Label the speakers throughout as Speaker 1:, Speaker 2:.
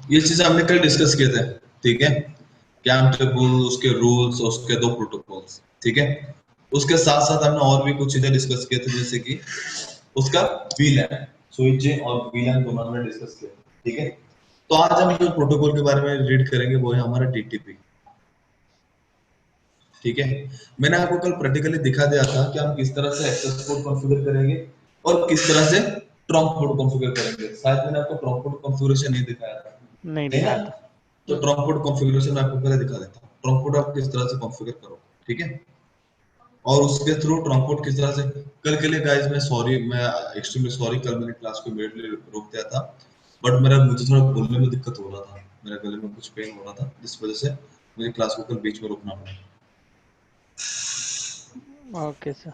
Speaker 1: ये चीजें हमने कल डिस्कस किए थे, ठीक है। कैम टेबल, उसके रूल्स, उसके दो प्रोटोकॉल्स, ठीक है। उसके साथ साथ हमने और भी कुछ चीजें डिस्कस किए थे, जैसे कि उसका वीलैन, स्विच और वीलैन दोनों हमने डिस्कस किया, ठीक है। तो आज हम जो प्रोटोकॉल के बारे में रीड करेंगे वो है हमारा डीटीपी, ठीक है। मैंने आपको कल प्रैक्टिकली दिखा दिया था कि हम किस तरह से एक्सेस कोड कॉन्फ़िगर करेंगे और किस तरह से ट्रंक कोड कॉन्फ़िगर करेंगे। शायद मैंने आपको ट्रंक कोड कॉन्फ़िगरेशन नहीं दिखाया था,
Speaker 2: नहीं
Speaker 1: नहीं ना?
Speaker 2: दिखाया था।
Speaker 1: तो ट्रंक कोड कॉन्फ़िगरेशन मैं आपको पहले दिखा देता हूँ। ट्रंक कोड आप किस तरह से कॉन्फ़िगर करो, ठीक है। और उसके थ्रू ट्रंक कोड किस तरह से, कल के लिए गाइस मैं सॉरी, मैं एक्सट्रीमली सॉरी, कल मैंने क्लास को इमीडिएटली रोक दिया था, बट मेरा मुझे थोड़ा बोलने में दिक्कत हो रहा था, मेरे गले में कुछ पेन हो रहा था, जिस वजह से मुझे क्लास को कल बीच में रोकना पड़ा।
Speaker 2: Okay sir.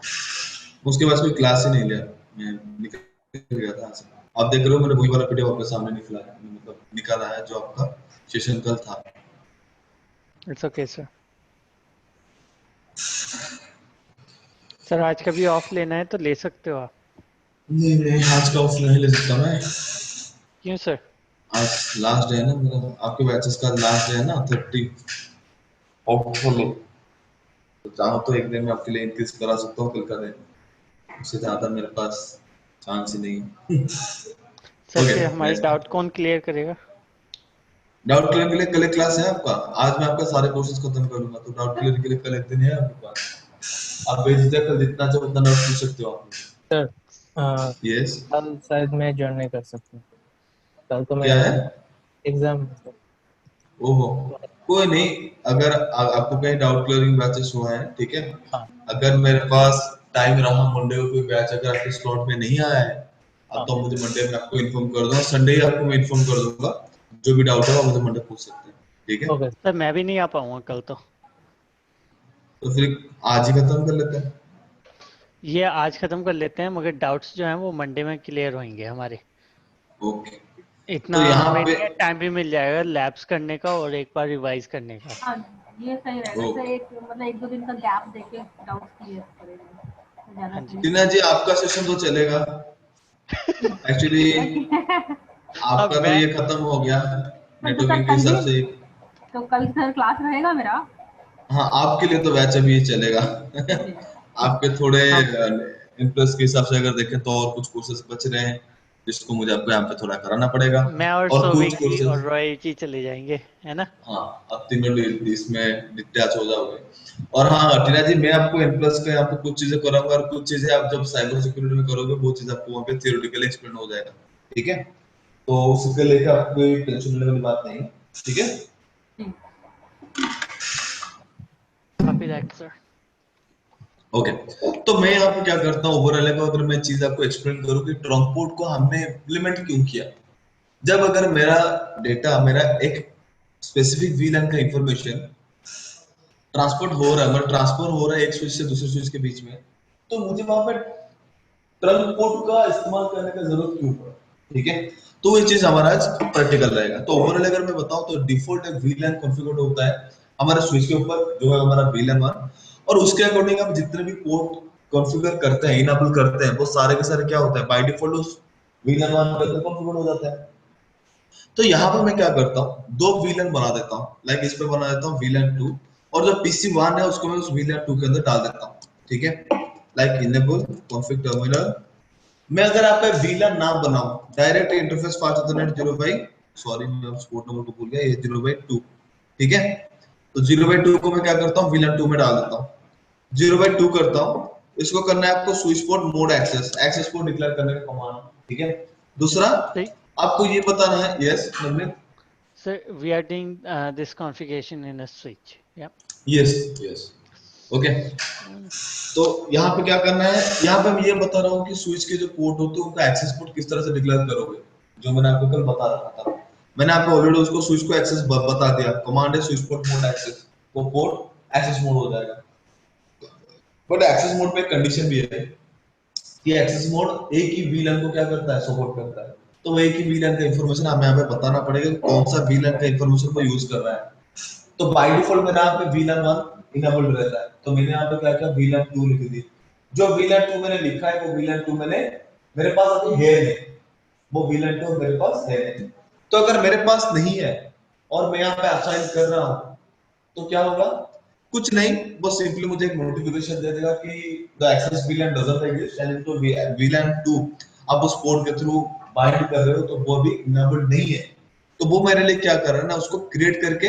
Speaker 1: उसके बाद कोई क्लास ही नहीं लिया, मैं निकल गया था यहाँ से। आप देख रहे हो मैंने वही वाला पीडीएफ आपके सामने मतलब निकाला है जो आपका सेशन कल था।
Speaker 2: It's okay sir. सर आज का भी ऑफ लेना है तो ले सकते हो आप।
Speaker 1: नहीं नहीं, आज का ऑफ नहीं ले सकता मैं।
Speaker 2: क्यों सर?
Speaker 1: आज लास्ट डे है ना मेरा, आपके बैचेस का लास्ट डे है ना, 30 ऑफ फॉलो। तो चाहो तो एक दिन में आपके लिए इंक्रीज करा सकता हूँ कल का दिन, उससे ज्यादा मेरे पास चांस ही नहीं है।
Speaker 2: सर
Speaker 1: ओके,
Speaker 2: फिर हमारे डाउट कौन क्लियर करेगा?
Speaker 1: डाउट क्लियर के लिए कल एक क्लास है आपका। आज मैं आपका सारे कोर्सेज खत्म करूंगा, तो डाउट क्लियर के लिए कल एक दिन है आपके पास। आप बेझिझक कल जितना चाहो उतना डाउट पूछ सकते हो आप।
Speaker 3: सर अ,
Speaker 1: यस।
Speaker 3: कल शायद मैं ज्वाइन नहीं कर सकता। कल तो
Speaker 1: क्या
Speaker 3: मेरा
Speaker 1: है?
Speaker 3: एग्जाम है सर।
Speaker 1: ओहो, कोई नहीं। अगर आपको कहीं डाउट क्लियरिंग बैचेस हुआ है, ठीक है।
Speaker 3: हाँ
Speaker 1: अगर मेरे पास टाइम रहा मंडे को कोई बैच अगर आपके स्लॉट में नहीं आया है, अब
Speaker 3: हाँ
Speaker 1: तो मुझे मंडे में आपको इन्फॉर्म कर दूंगा, संडे ही आपको मैं इन्फॉर्म कर दूंगा। जो भी डाउट होगा मुझे मंडे पूछ सकते हैं, ठीक है।
Speaker 3: ओके
Speaker 2: सर मैं भी नहीं आ पाऊंगा कल तो।
Speaker 1: तो फिर आज ही खत्म कर लेते हैं।
Speaker 2: ये आज खत्म कर लेते हैं, मगर डाउट्स जो हैं वो मंडे में क्लियर होंगे हमारे।
Speaker 1: ओके।
Speaker 2: इतना
Speaker 1: तो यहाँ
Speaker 2: हमें
Speaker 1: पे
Speaker 2: नहीं है, टाइम भी मिल जाएगा लैब्स करने का और एक बार रिवाइज करने का।
Speaker 4: हाँ, ये सही रहेगा।
Speaker 1: ओ,
Speaker 4: तो एक मतलब 1-2 दिन का गैप देके डाउट्स क्लियर करेंगे, तो ज़्यादा
Speaker 2: हाँ जी।
Speaker 4: सही
Speaker 1: टीना
Speaker 4: रहेगा।
Speaker 1: जी आपका सेशन तो चलेगा एक्चुअली,
Speaker 2: अब
Speaker 1: आपका तो
Speaker 2: मैं
Speaker 1: ये खत्म हो गया
Speaker 4: तो सर
Speaker 1: नेटवर्किंग के
Speaker 4: कल भी,
Speaker 1: हिसाब से।
Speaker 4: तो कल सर क्लास रहेगा मेरा?
Speaker 1: हाँ, आपके लिए तो वैसे भी ये चलेगा।
Speaker 4: जी, ठीक।
Speaker 1: आपके थोड़े
Speaker 2: हम
Speaker 1: इंटरेस्ट के हिसाब से अगर देखें तो और कुछ कोर्सेज बच रहे हैं जिसको मुझे आपको यहाँ पे थोड़ा कराना पड़ेगा।
Speaker 2: मैं और
Speaker 1: और कुछ
Speaker 2: सोविक जी और
Speaker 1: कोर्सेज,
Speaker 2: रॉय जी चले जाएंगे, है ना?
Speaker 1: हाँ, अब तीनों इसमें डिटैच हो जाओगे। और हाँ टीना जी, मैं आपको एन प्लस का यहाँ पे कुछ चीजें कराऊंगा और कुछ चीजें आप जब साइबर सिक्योरिटी में करोगे वो चीज आपको वहाँ पे थियोरेटिकली एक्सप्लेन हो जाएगा, ठीक है। तो उसके लेकर आपको कोई टेंशन लेने वाली बात नहीं है, ठीक है।
Speaker 4: ठीक।
Speaker 2: Copy that sir.
Speaker 1: ओके। तो मैं यहाँ पे क्या करता हूँ ओवरऑल, अगर मैं चीज आपको एक्सप्लेन करूँ कि ट्रंक कोड को हमने इम्प्लीमेंट क्यों किया। जब अगर मेरा डेटा, मेरा एक स्पेसिफिक वीलैन का इंफॉर्मेशन ट्रांसपोर्ट हो रहा है, मतलब ट्रांसफर हो रहा है एक स्विच से दूसरे स्विच के बीच में, तो मुझे वहां पे ट्रंक कोड का इस्तेमाल करने का जरूरत क्यों पड़ा, ठीक है। तो ये चीज हमारा आज प्रैक्टिकल रहेगा। तो ओवरऑल अगर मैं बताऊं तो डिफॉल्ट एक वीलैन कॉन्फ़िगर्ड होता है हमारे स्विच के ऊपर, जो है हमारा वीलैन 1, और उसके अकॉर्डिंग हम जितने भी पोर्ट कॉन्फ़िगर करते हैं, इनेबल करते हैं, वो सारे के सारे क्या होता है बाय डिफॉल्ट उस वीलैन 1 के अंदर कॉन्फ़िगर हो जाता है। तो यहाँ पे मैं क्या करता हूँ, दो वीलन बना देता हूँ, लाइक इस पे बना देता हूँ वीलन 2, और जो पीसी 1 है उसको मैं उस वीलन 2 के अंदर डाल देता हूँ, ठीक है। Like enable config terminal. मैं अगर आप पे वीलन नाम बनाऊं, direct interface path Ethernet 0 by, sorry मैं उस पोर्ट नंबर को भूल गया, ये 0/2, ठीक है। तो 0/2 को मैं क्या करता हूँ वीलन 2 में डाल देता हूँ, 0/2 करता हूँ। इसको करना है आपको switch port mode access, access port declare करने का कमांड, ठीक है। दूसरा
Speaker 2: सही
Speaker 1: आपको ये बताना है, yes Navneet.
Speaker 2: Sir, we are doing this configuration in a switch, yeah
Speaker 1: yes, yes, okay. तो यहाँ पे क्या करना है, यहाँ पे मैं ये बता रहा हूँ कि स्विच के जो पोर्ट होते हैं उनका एक्सेस पोर्ट किस तरह से डिक्लेयर करोगे, जो मैंने आपको कल बता रखा था। मैंने आपको ऑलरेडी उसको स्विच को एक्सेस बता दिया, कमांड है स्विच पोर्ट मोड एक्सेस, वो पोर्ट एक्सेस मोड हो जाएगा। बट एक्सेस मोड पे कंडीशन भी है कि एक्सेस मोड एक ही वीलन को क्या करता है, सपोर्ट करता है। तो वो एक ही वीलन का इंफॉर्मेशन हमें यहाँ पे बताना पड़ेगा कौन सा वीलन का इंफॉर्मेशन को यूज कर रहा है। तो बाय डिफॉल्ट मेरा यहाँ पे VLAN 1 इनेबल्ड रहता है, तो मैंने यहाँ पे क्या किया VLAN 2 लिख दी। जो VLAN 2 मैंने लिखा है वो VLAN 2 मैंने, मेरे पास अभी है नहीं, वो VLAN 2 मेरे पास है नहीं। तो अगर मेरे पास नहीं है और मैं यहाँ पे असाइन कर रहा हूँ तो क्या होगा? कुछ नहीं, वो सिंपली मुझे एक नोटिफिकेशन दे देगा कि the access VLAN doesn't exist and तो VLAN 2 आप उस पोर्ट के थ्रू बाइंड कर रहे हो तो वो भी इनेबल्ड नहीं है। तो वो मेरे लिए क्या कर रहा है ना, उसको क्रिएट करके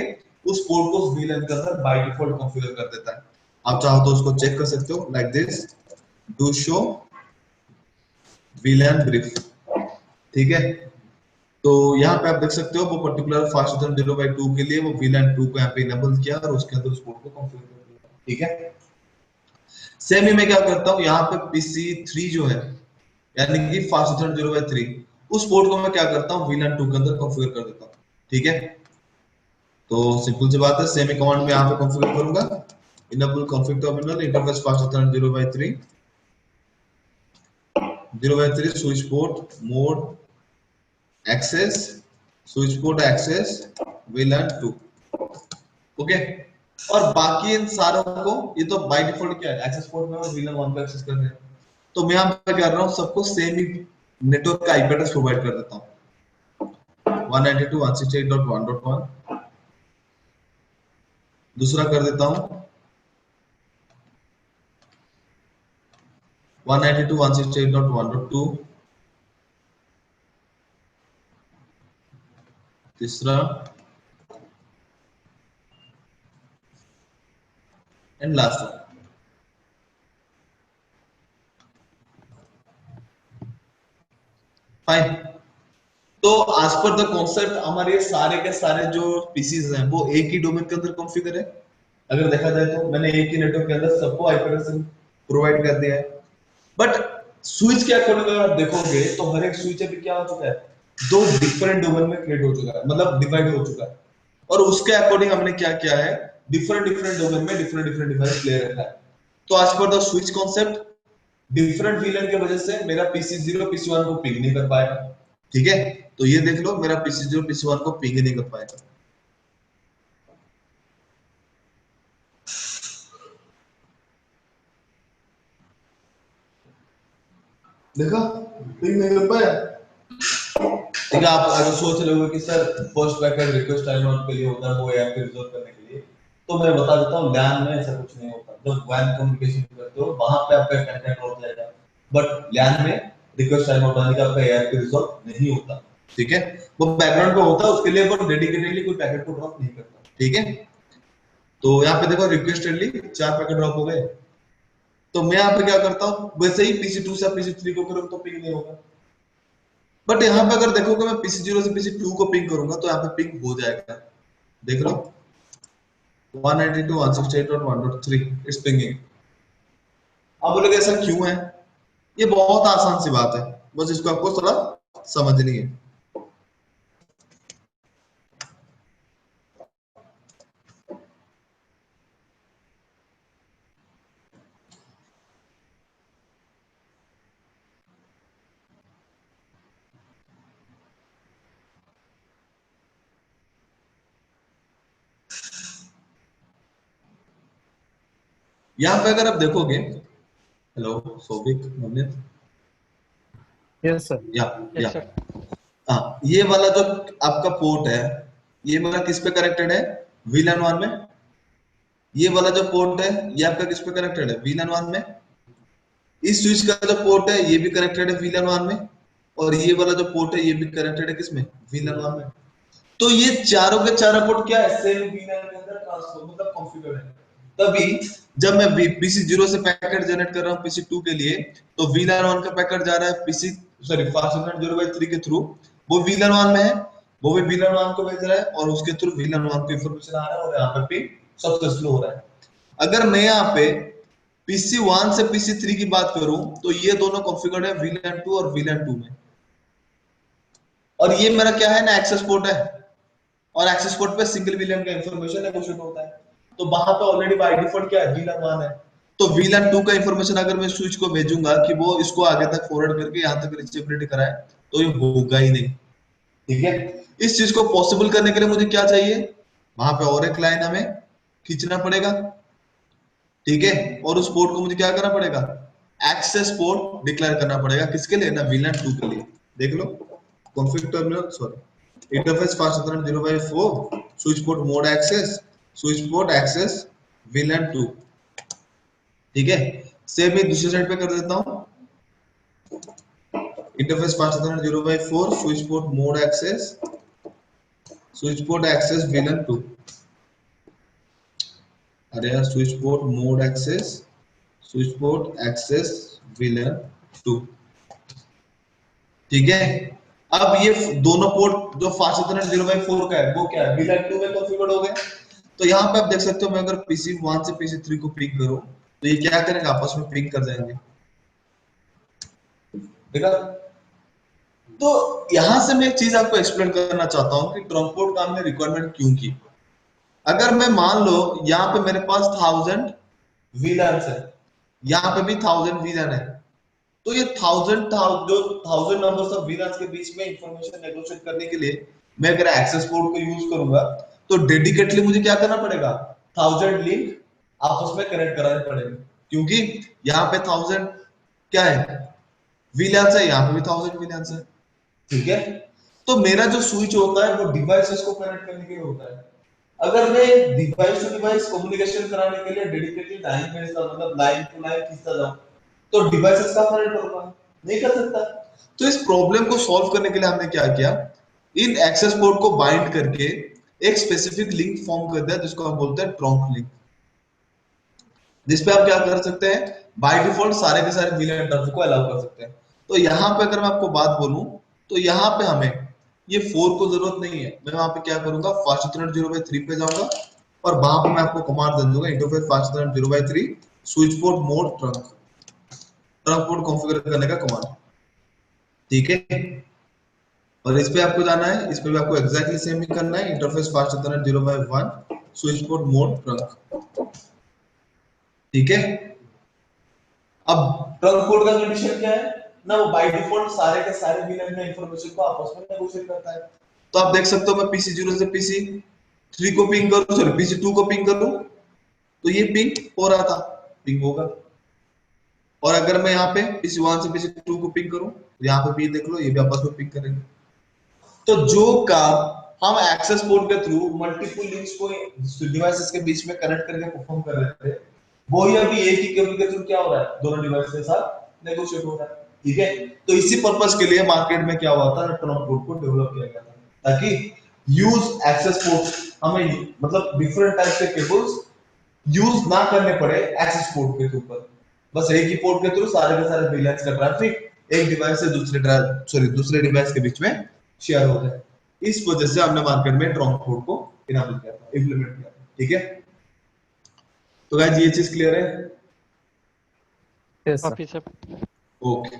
Speaker 1: उस पोर्ट को उस VLAN के अंदर बाय डिफॉल्ट कॉन्फ़िगर कर देता है। आप चाहो तो उसको चेक कर सकते हो like this, do show VLAN brief, ठीक है। तो यहाँ पे आप देख सकते हो वो पर्टिकुलर फास्टर देन 0/2 के लिए वो VLAN 2 को यहाँ पे इनेबल किया और उसके अंदर उस पोर्ट को कॉन्फ़िगर कर दिया, ठीक है। सेम ही मैं क्या करता हूँ, यहाँ पे PC3 जो है यानी कि फास्टर देन 0/3 उस पोर्ट को मैं क्या करता हूँ VLAN 2 के अंदर कॉन्फ़िगर कर देता हूँ, ठीक है। तो सिंपल सी बात है, सेम ही कमांड में यहाँ पे कॉन्फ़िगर करूंगा, enable config terminal interface fast ethernet 0/3 switch port mode access switch port access VLAN 2, okay. और बाकी इन सारों को ये तो बाय डिफॉल्ट क्या है, एक्सेस पोर्ट में और VLAN 1 को एक्सेस कर रहे हैं। तो मैं यहाँ पे कर रहा हूँ सबको सेम ही नेटवर्क का IP एड्रेस प्रोवाइड कर देता हूँ 192.168.1.1। दूसरा कर देता हूँ 192.168.1.2। तीसरा एंड लास्ट वन। फाइन। तो एज पर द कॉन्सेप्ट हमारे सारे के सारे जो पीसीज हैं वो एक ही डोमेन के अंदर कॉन्फ़िगर है। अगर देखा जाए तो मैंने एक ही नेटवर्क के अंदर सबको आईपी एड्रेस प्रोवाइड कर दिया है। बट स्विच के अकॉर्डिंग अगर आप देखोगे तो हर एक स्विच अभी क्या हो चुका है, दो डिफरेंट डोमेन में क्रिएट हो चुका है, मतलब डिवाइड हो चुका है। और उसके अकॉर्डिंग हमने क्या किया है, डिफरेंट डिफरेंट डोमेन में डिफरेंट डिफरेंट डिवाइस ले रखा है। तो as per the switch concept different VLAN की वजह से मेरा PC0 PC1 को पिंग नहीं कर पाएगा, ठीक है। तो ये देख लो मेरा PC0 PC1 को पिंग नहीं कर पाएगा। देखा, पिंग नहीं कर पाया, ठीक है। आप अगर सोच रहे हो कि sir first packet request time out के लिए होता है, वो ऐप पे रिजॉल्व करने के लिए, तो मैं बता देता हूँ LAN में ऐसा कुछ नहीं होता। जब WAN कम्युनिकेशन करते हो वहां पे आपका कंटेंट हो जाएगा, बट LAN में रिक्वेस्ट टाइम आउट आने का आपका ऐप पे रिजॉल्व नहीं होता, ठीक है। वो बैकग्राउंड पे होता है, उसके लिए वो डेडिकेटेडली कोई पैकेट को ड्रॉप नहीं करता, ठीक है। तो यहाँ पे देखो रिक्वेस्टेडली 4 पैकेट ड्रॉप हो गए। तो मैं यहाँ पे क्या करता हूँ, वैसे ही PC2 से PC3 को करूँ तो पिंग नहीं होगा। बट यहाँ पे अगर देखोगे मैं PC0 से PC2 को पिंग करूंगा तो यहाँ पे पिंग हो जाएगा, देख लो 192.168.1.3 इट्स पिंगिंग। अब बोलोगे ऐसा क्यों है, ये बहुत आसान सी बात है, बस इसको आपको थोड़ा समझनी है। यहाँ पे अगर आप देखोगे, hello Saubhik Navneet,
Speaker 3: yes sir.
Speaker 1: या
Speaker 2: यस सर।
Speaker 1: हाँ, ये वाला जो आपका पोर्ट है ये वाला किस पे कनेक्टेड है, VLAN 1 में। ये वाला जो पोर्ट है ये आपका किस पे कनेक्टेड है, VLAN 1 में। इस स्विच का जो पोर्ट है ये भी कनेक्टेड है VLAN 1 में, और ये वाला जो पोर्ट है ये भी कनेक्टेड है किसमें, VLAN 1 में। तो ये चारों के चारों पोर्ट क्या है, सेम VLAN के अंदर ट्रांसफर मतलब कॉन्फ़िगर्ड है। तभी जब मैं PC0 से पैकेट जनरेट कर रहा हूँ PC2 के लिए, तो VLAN 1 का पैकेट जा रहा है फास्ट 0/3 के थ्रू, वो VLAN 1 में है, वो भी VLAN 1 को भेज रहा है और उसके थ्रू VLAN 1 को इंफॉर्मेशन आ रहा है और यहाँ पे पिंग सक्सेसफुल हो रहा है। अगर मैं यहाँ पे PC1 से PC3 की बात करूं तो ये दोनों कॉन्फ़िगर्ड है VLAN 2 और VLAN 2 में, और ये मेरा क्या है ना एक्सेस पोर्ट है, और एक्सेस पोर्ट पे सिंगल VLAN का इंफॉर्मेशन नेगोशिएट होता है। तो वहां पे ऑलरेडी बाय डिफॉल्ट क्या है, VLAN 1 है। तो VLAN 2 का इंफॉर्मेशन अगर मैं स्विच को भेजूंगा कि वो इसको आगे तक फॉरवर्ड करके यहाँ तक रीचेबिलिटी कराए तो ये होगा ही नहीं, ठीक है। इस चीज को पॉसिबल करने के लिए मुझे क्या चाहिए, वहां पे और एक लाइन हमें खींचना पड़ेगा, ठीक है। और उस पोर्ट को मुझे क्या करना पड़ेगा, एक्सेस पोर्ट डिक्लेयर करना पड़ेगा, किसके लिए ना, VLAN 2 के लिए। देख लो config terminal, sorry interface fast internet 0/4, switch port mode access, switch port access VLAN 2। ठीक है, सेम ही दूसरी साइड पे कर देता हूँ। Interface fast internet 0/4, switch port mode access, switch port access VLAN 2। अरे यार, switch port mode access, switch port access VLAN 2। ठीक है, अब ये दोनों पोर्ट जो फास्ट इंटरनेट 0/4 का है वो क्या है, VLAN 2 में कॉन्फ़िगर हो गए। तो यहाँ पे आप देख सकते हो, मैं अगर PC1 से PC3 को पिंग करूं तो ये क्या करेंगे, आपस में पिंग कर जाएंगे। देखा। तो यहां से मैं एक चीज आपको एक्सप्लेन करना चाहता हूं कि ट्रंक पोर्ट का हमने रिक्वायरमेंट क्यों की। अगर मैं मान लो यहाँ पे मेरे पास 1000 VLANs है, यहाँ पे भी 1000 VLAN है, तो ये 1000 जो 1000 नंबर्स ऑफ VLANs के बीच में इंफॉर्मेशन नेगोशिएट करने के लिए मैं अगर एक्सेस पोर्ट को यूज करूंगा तो डेडिकेटली मुझे क्या करना पड़ेगा, 1000 लिंक आपस में कनेक्ट कराने पड़ेंगे, क्योंकि यहाँ पे 1000 क्या है, VLANs है, यहाँ पे भी 1000 VLANs है। ठीक है, तो मेरा जो स्विच होता है वो डिवाइसेस को कनेक्ट करने के लिए होता है। अगर मैं डिवाइस टू डिवाइस कम्युनिकेशन कराने के लिए डेडिकेटली लाइन भेजता, मतलब लाइन टू लाइन खींचता जाऊं, तो डिवाइसेस का कनेक्ट होगा, नहीं कर सकता। तो इस प्रॉब्लम को सॉल्व करने के लिए हमने क्या किया, इन एक्सेस पोर्ट को बाइंड करके एक स्पेसिफिक लिंक फॉर्म कर दिया जिसको हम बोलते हैं ट्रंक लिंक, जिसपे आप क्या कर सकते हैं, बाय डिफॉल्ट सारे के सारे VLAN ट्रैफिक को अलाउ कर सकते हैं। तो यहाँ पे अगर मैं आपको बात बोलूं तो यहाँ पे हमें ये 4 को जरूरत नहीं है। मैं वहां पे क्या करूंगा, फास्ट इंटरनेट 0/3 पे जाऊंगा और वहां पे मैं आपको कमांड दे दूंगा, interface fast internet 0/3 switch port mode trunk, trunk port configure करने का कमांड। ठीक है, और इस पे आपको जाना है, इस पे भी आपको एग्जैक्टली सेम ही करना है, interface fast internet 0/1 switch port mode trunk. ठीक है, अब ट्रंक कोड का कंडीशन क्या है ना, वो बाय डिफॉल्ट सारे के सारे VLAN में इंफॉर्मेशन को आपस में नेगोशिएट करता है। तो आप देख सकते हो, मैं PC0 से PC3 को पिंग करूं, सॉरी PC2 को पिंग करूं तो ये पिंग हो रहा था, पिंग होगा। और अगर मैं यहाँ पे PC1 से PC2 को पिंग करूं तो यहाँ पे भी देख लो, ये भी आपस में पिंग करेंगे। तो जो काम हम एक्सेस पोर्ट के थ्रू मल्टीपल लिंक्स को डिवाइसेस के बीच में कनेक्ट करके परफॉर्म कर रहे थे, वो ही अभी एक ही केबल के थ्रू क्या हो रहा है, दोनों डिवाइस के साथ नेगोशिएट हो रहा है। ठीक है, तो इसी पर्पस के लिए मार्केट में क्या हुआ था, ट्रंक पोर्ट को डेवलप किया गया था, ताकि यूज एक्सेस पोर्ट हमें, मतलब डिफरेंट टाइप के केबल्स यूज ना करने पड़े एक्सेस पोर्ट के ऊपर। बस एक ही पोर्ट के थ्रू सारे के सारे VLANs का ट्रैफिक एक डिवाइस से दूसरे डिवाइस के बीच में शेयर हो जाए। इस वजह से हमने मार्केट में ट्रंक पोर्ट को इनेबल किया था, इंप्लीमेंट किया था। ठीक है, तो गाइस ये चीज क्लियर है?
Speaker 3: Yes sir.
Speaker 2: कॉपी सब
Speaker 1: ओके,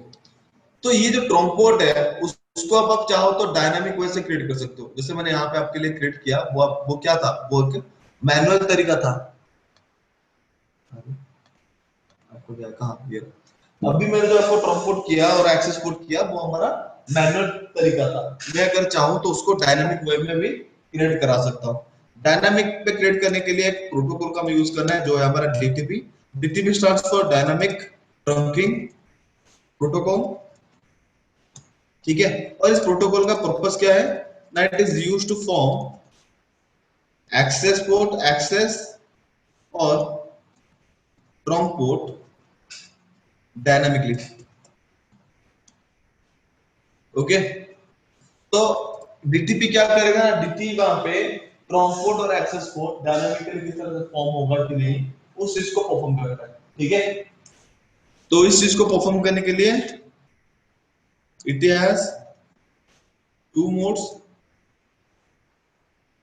Speaker 1: तो ये जो ट्रंक पोर्ट है उसको आप चाहो तो डायनामिक वे से क्रिएट कर सकते हो, जैसे मैंने यहाँ पे आपके लिए क्रिएट किया, वो क्या था, वो एक मैनुअल तरीका था। आपको क्या कहा, ये अभी मैंने जो आपको ट्रंक पोर्ट किया और एक्सेस पोर्ट किया वो हमारा मैनुअल तरीका था। मैं अगर चाहूं तो उसको डायनामिक वे में भी क्रिएट करा सकता हूं। डायनामिक पे क्रिएट करने के लिए एक प्रोटोकॉल का हमें यूज करना है जो है हमारा DTP। DTP stands for dynamic trunking protocol. ठीक है, और इस प्रोटोकॉल का पर्पस क्या है ना, it is used to form access port access और ट्रंक पोर्ट डायनामिकली। ओके, तो DTP क्या करेगा ना, DTP वहां पे ट्रंक पोर्ट और एक्सेस पोर्ट डायनामिकली किस तरह से फॉर्म होगा कि नहीं, उस चीज को परफॉर्म करेगा। ठीक है, तो इस चीज को परफॉर्म करने के लिए इट हैज 2 मोड्स।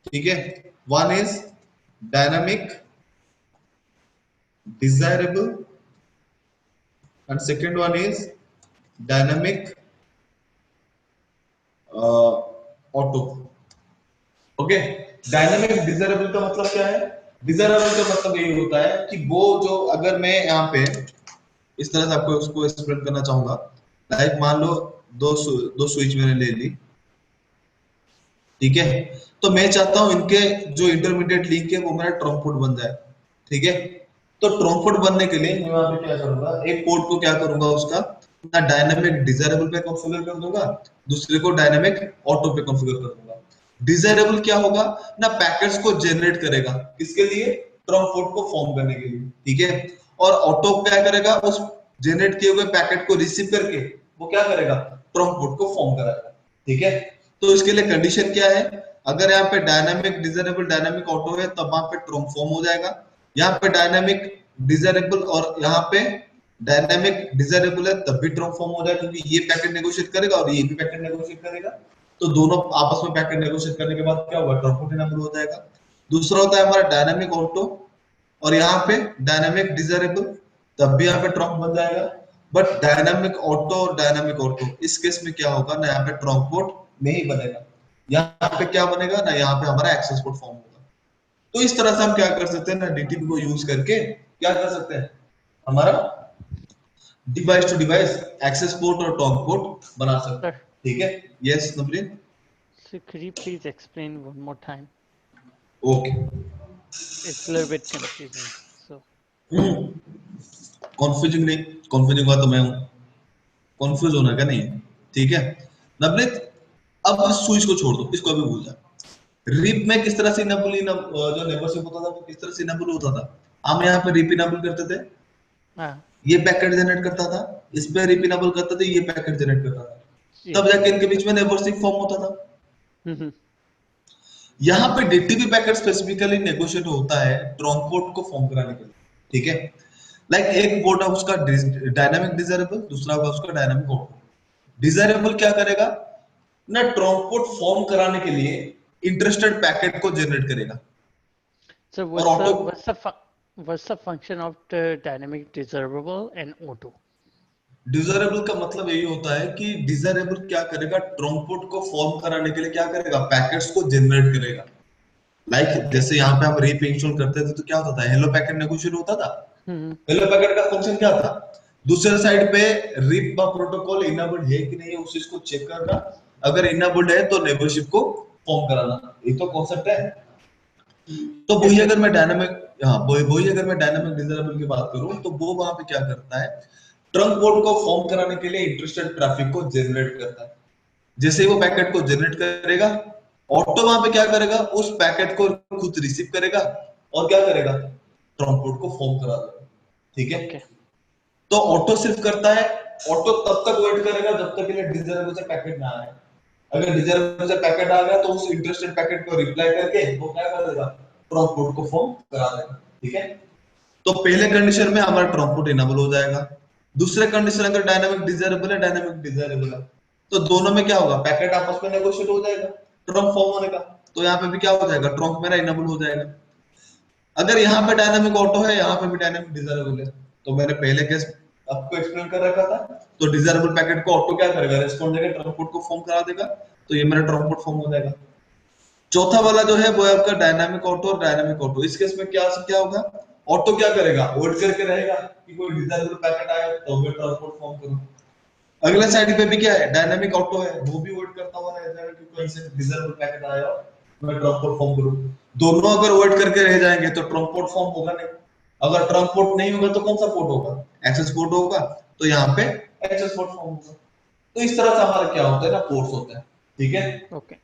Speaker 1: ठीक है, one is dynamic desirable and second one is dynamic auto. Okay, dynamic desirable का मतलब क्या है, डिजायरेबल का मतलब यही होता है कि वो जो, अगर मैं यहाँ पे इस तरह से आपको उसको एक्सप्लेन करना चाहूंगा, लाइक मान लो दो स्विच मैंने ले ली। ठीक है, तो मैं चाहता हूं इनके जो इंटरमीडिएट लिंक है वो मेरा ट्रंक पोर्ट बन जाए। ठीक है, तो ट्रंक पोर्ट बनने के लिए मैं वहां पे क्या करूंगा, एक पोर्ट को क्या करूंगा, उसका ना डायनामिक डिजायरेबल पे कॉन्फ़िगर कर दूंगा, दूसरे को डायनामिक ऑटो पे कॉन्फ़िगर कर दूंगा। डिजायरेबल क्या होगा ना, पैकेट्स को जनरेट करेगा, किसके लिए, ट्रंक पोर्ट को फॉर्म करने के लिए, ठीक है। और ऑटो क्या करेगा, उस जनरेट किए हुए पैकेट को रिसीव करके वो क्या करेगा, ट्रंक पोर्ट को फॉर्म कराएगा, ठीक है। तो इसके लिए कंडीशन क्या है, अगर यहाँ पे डायनामिक डिजायरेबल डायनामिक ऑटो है तब वहां पे ट्रंक फॉर्म हो जाएगा, यहाँ पे डायनामिक डिजायरेबल और यहाँ पे डायनामिक डिजायरेबल है तब भी ट्रंक फॉर्म हो जाएगा, क्योंकि ये पैकेट नेगोशिएट करेगा और ये भी पैकेट नेगोशिएट करेगा, तो दोनों आपस में पैकेट नेगोशिएट करने के बाद क्या होगा, ट्रंक इनेबल हो जाएगा। दूसरा होता है हमारा डायनामिक ऑटो और यहाँ पे डायनामिक डिजायरेबल, तब भी यहाँ पे ट्रंक बन जाएगा। बट डायनामिक ऑटो और डायनामिक ऑटो इस केस में क्या होगा ना, यहाँ पे ट्रंक पोर्ट नहीं बनेगा, यहाँ पे क्या बनेगा ना, यहाँ पे हमारा एक्सेस पोर्ट फॉर्म होगा। तो इस तरह से हम क्या कर सकते हैं ना, डीटीपी को यूज करके क्या कर सकते हैं, हमारा device to device access port और ट्रंक पोर्ट बना सकते हैं, ठीक है। Yes Navreen,
Speaker 2: So could you please explain one more time?
Speaker 1: Okay.
Speaker 2: It's a little bit confusing. So
Speaker 1: confusing नहीं, कॉन्फ्यूजिंग हुआ तो मैं हूं, कॉन्फ्यूज होना का नहीं, ठीक है। नवनीत, अब इस स्विच को छोड़ दो, इसको अभी भूल जा। रिप में किस तरह से इनेबल जो नेबरशिप होता था वो किस तरह से इनेबल होता था, हम यहाँ पे रिप इनेबल करते थे,
Speaker 2: हाँ
Speaker 1: ये पैकेट जनरेट करता था, इस पे रिप इनेबल करते थे, ये पैकेट जनरेट करता था,
Speaker 2: जी
Speaker 1: तब जाके इनके बीच में नेबरशिप फॉर्म होता था।
Speaker 2: हम्म
Speaker 1: यहाँ पे डीटीपी पैकेट स्पेसिफिकली नेगोशिएट होता है ट्रंक पोर्ट को फॉर्म कराने के लिए, ठीक है। लाइक एक पोर्ट है उसका डायनामिक डिजायरेबल, दूसरा होगा उसका डायनामिक ऑटो। डिजायरेबल क्या करेगा ना, ट्रंक पोर्ट फॉर्म कराने के लिए इंटरेस्टेड पैकेट को जनरेट करेगा,
Speaker 2: So
Speaker 1: और auto
Speaker 2: what's the function of the dynamic desirable and auto?
Speaker 1: Desirable का मतलब यही होता है कि डिजायरेबल क्या करेगा, ट्रंक पोर्ट को फॉर्म कराने के लिए क्या करेगा, पैकेट्स को जनरेट करेगा। लाइक जैसे यहाँ पे हम रीप इंस्टॉल करते थे तो क्या होता था, हेलो पैकेट नेगोशिएट होता था, हेलो पैकेट का फंक्शन क्या था, दूसरे साइड पे रिप का प्रोटोकॉल इनेबल्ड है कि नहीं है उस चीज को चेक करना, अगर इनेबल्ड है तो नेबरशिप को फॉर्म कराना, ये तो कॉन्सेप्ट है। तो वही अगर मैं डायनामिक, हाँ वही अगर मैं डायनामिक डिजायरेबल की बात करूं तो वो वहां पे क्या करता है, ट्रंक पोर्ट को फॉर्म कराने के लिए इंटरेस्टेड ट्रैफिक को जनरेट करता है। जैसे ही वो पैकेट को जनरेट करेगा, ऑटो वहां पे क्या करेगा, उस पैकेट को खुद रिसीव करेगा और क्या करेगा, ट्रंक पोर्ट को फॉर्म करा देगा, ठीक है।
Speaker 2: Okay.
Speaker 1: तो ऑटो सिर्फ करता है, ऑटो तब तक वेट करेगा जब तक के लिए डिजायरेबल से पैकेट ना आए। अगर डिजायरेबल से पैकेट आ गया तो उस इंटरेस्टेड पैकेट को रिप्लाई करके वो क्या कर देगा, ट्रंक पोर्ट को फॉर्म करा देगा, ठीक है। तो पहले कंडीशन में हमारा ट्रंक पोर्ट इनेबल हो जाएगा। दूसरे कंडीशन अगर डायनामिक डिजायरेबल है, डायनामिक डिजायरेबल है, तो दोनों में क्या होगा, पैकेट आपस में नेगोशिएट हो जाएगा ट्रंक फॉर्म होने का, तो यहाँ पे भी क्या हो जाएगा, ट्रंक मेरा इनेबल हो जाएगा। अगर यहाँ पे डायनामिक ऑटो है, यहाँ पे भी डायनामिक डिजायरेबल है, तो मैंने पहले केस आपको एक्सप्लेन कर रखा था, तो डिजायरेबल पैकेट को ऑटो क्या करेगा, रिस्पॉन्ड देगा, ट्रंक पोर्ट को फॉर्म करा देगा, तो ये मेरा ट्रंक पोर्ट फॉर्म हो जाएगा। चौथा वाला जो है वो है आपका डायनामिक ऑटो और डायनामिक ऑटो। इस केस में क्या होगा, ऑटो क्या करेगा, वेट करके रहेगा कि कोई डिजायरेबल पैकेट आए तो मैं ट्रंक पोर्ट फॉर्म करूं। अगले साइड पे भी क्या है, डायनामिक ऑटो है, वो भी वेट करता हुआ रहेगा कि कोई से डिजायरेबल पैकेट आया मैं ट्रंक पोर्ट फॉर्म करूं। दोनों अगर वेट करके रह जाएंगे तो ट्रंक पोर्ट फॉर्म होगा नहीं। अगर ट्रंक पोर्ट नहीं होगा तो कौन सा पोर्ट होगा, एक्सेस पोर्ट होगा, तो यहाँ पे एक्सेस पोर्ट फॉर्म होगा। तो इस तरह से हमारा क्या होता है ना, पोर्ट्स होते हैं, ठीक है।
Speaker 2: Okay.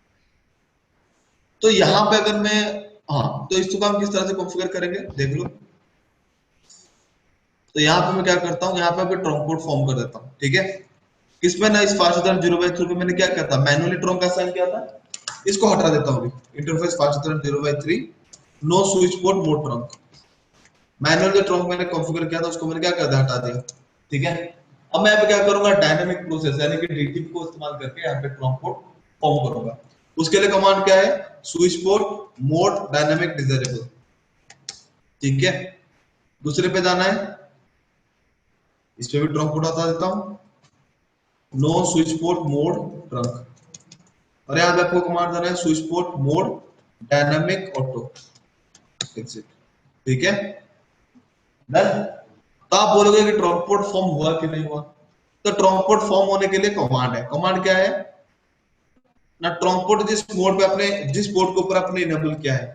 Speaker 1: तो यहाँ पे अगर मैं, हाँ तो इसको हम किस तरह से कॉन्फ़िगर करेंगे देख लो। तो यहाँ पे मैं क्या करता हूँ, यहाँ पे अभी ट्रंक पोर्ट फॉर्म कर देता हूँ, ठीक है। इसमें ना इस फास्ट 0/3 पे मैंने क्या किया था, मैनुअली ट्रंक असाइन किया था, इसको हटा देता हूँ। Interface fast 0/3 know switch port mode trunk, manual जो ट्रंक मैंने कॉन्फ़िगर किया था उसको मैंने क्या कर दिया, हटा दिया, ठीक है। अब मैं यहाँ पे क्या करूंगा, डायनामिक प्रोसेस यानी कि डीटीपी को इस्तेमाल करके यहाँ पे ट्रंक पोर्ट फॉर्म करूंगा। उसके लिए कमांड क्या है, switch port mode dynamic desirable, ठीक है। दूसरे पे जाना है, इस पे भी ट्रंक पोर्ट हटा देता हूं, know switch port mode trunk, और यहाँ पे आपको कमांड देना है switch port mode dynamic auto exit, ठीक है। डन। तो आप बोलोगे कि ट्रंक पोर्ट फॉर्म हुआ कि नहीं हुआ, तो ट्रंक पोर्ट फॉर्म होने के लिए कमांड है, कमांड क्या है ना, ट्रंक पोर्ट जिस मोड पे अपने, जिस पोर्ट के ऊपर आपने इनेबल किया है,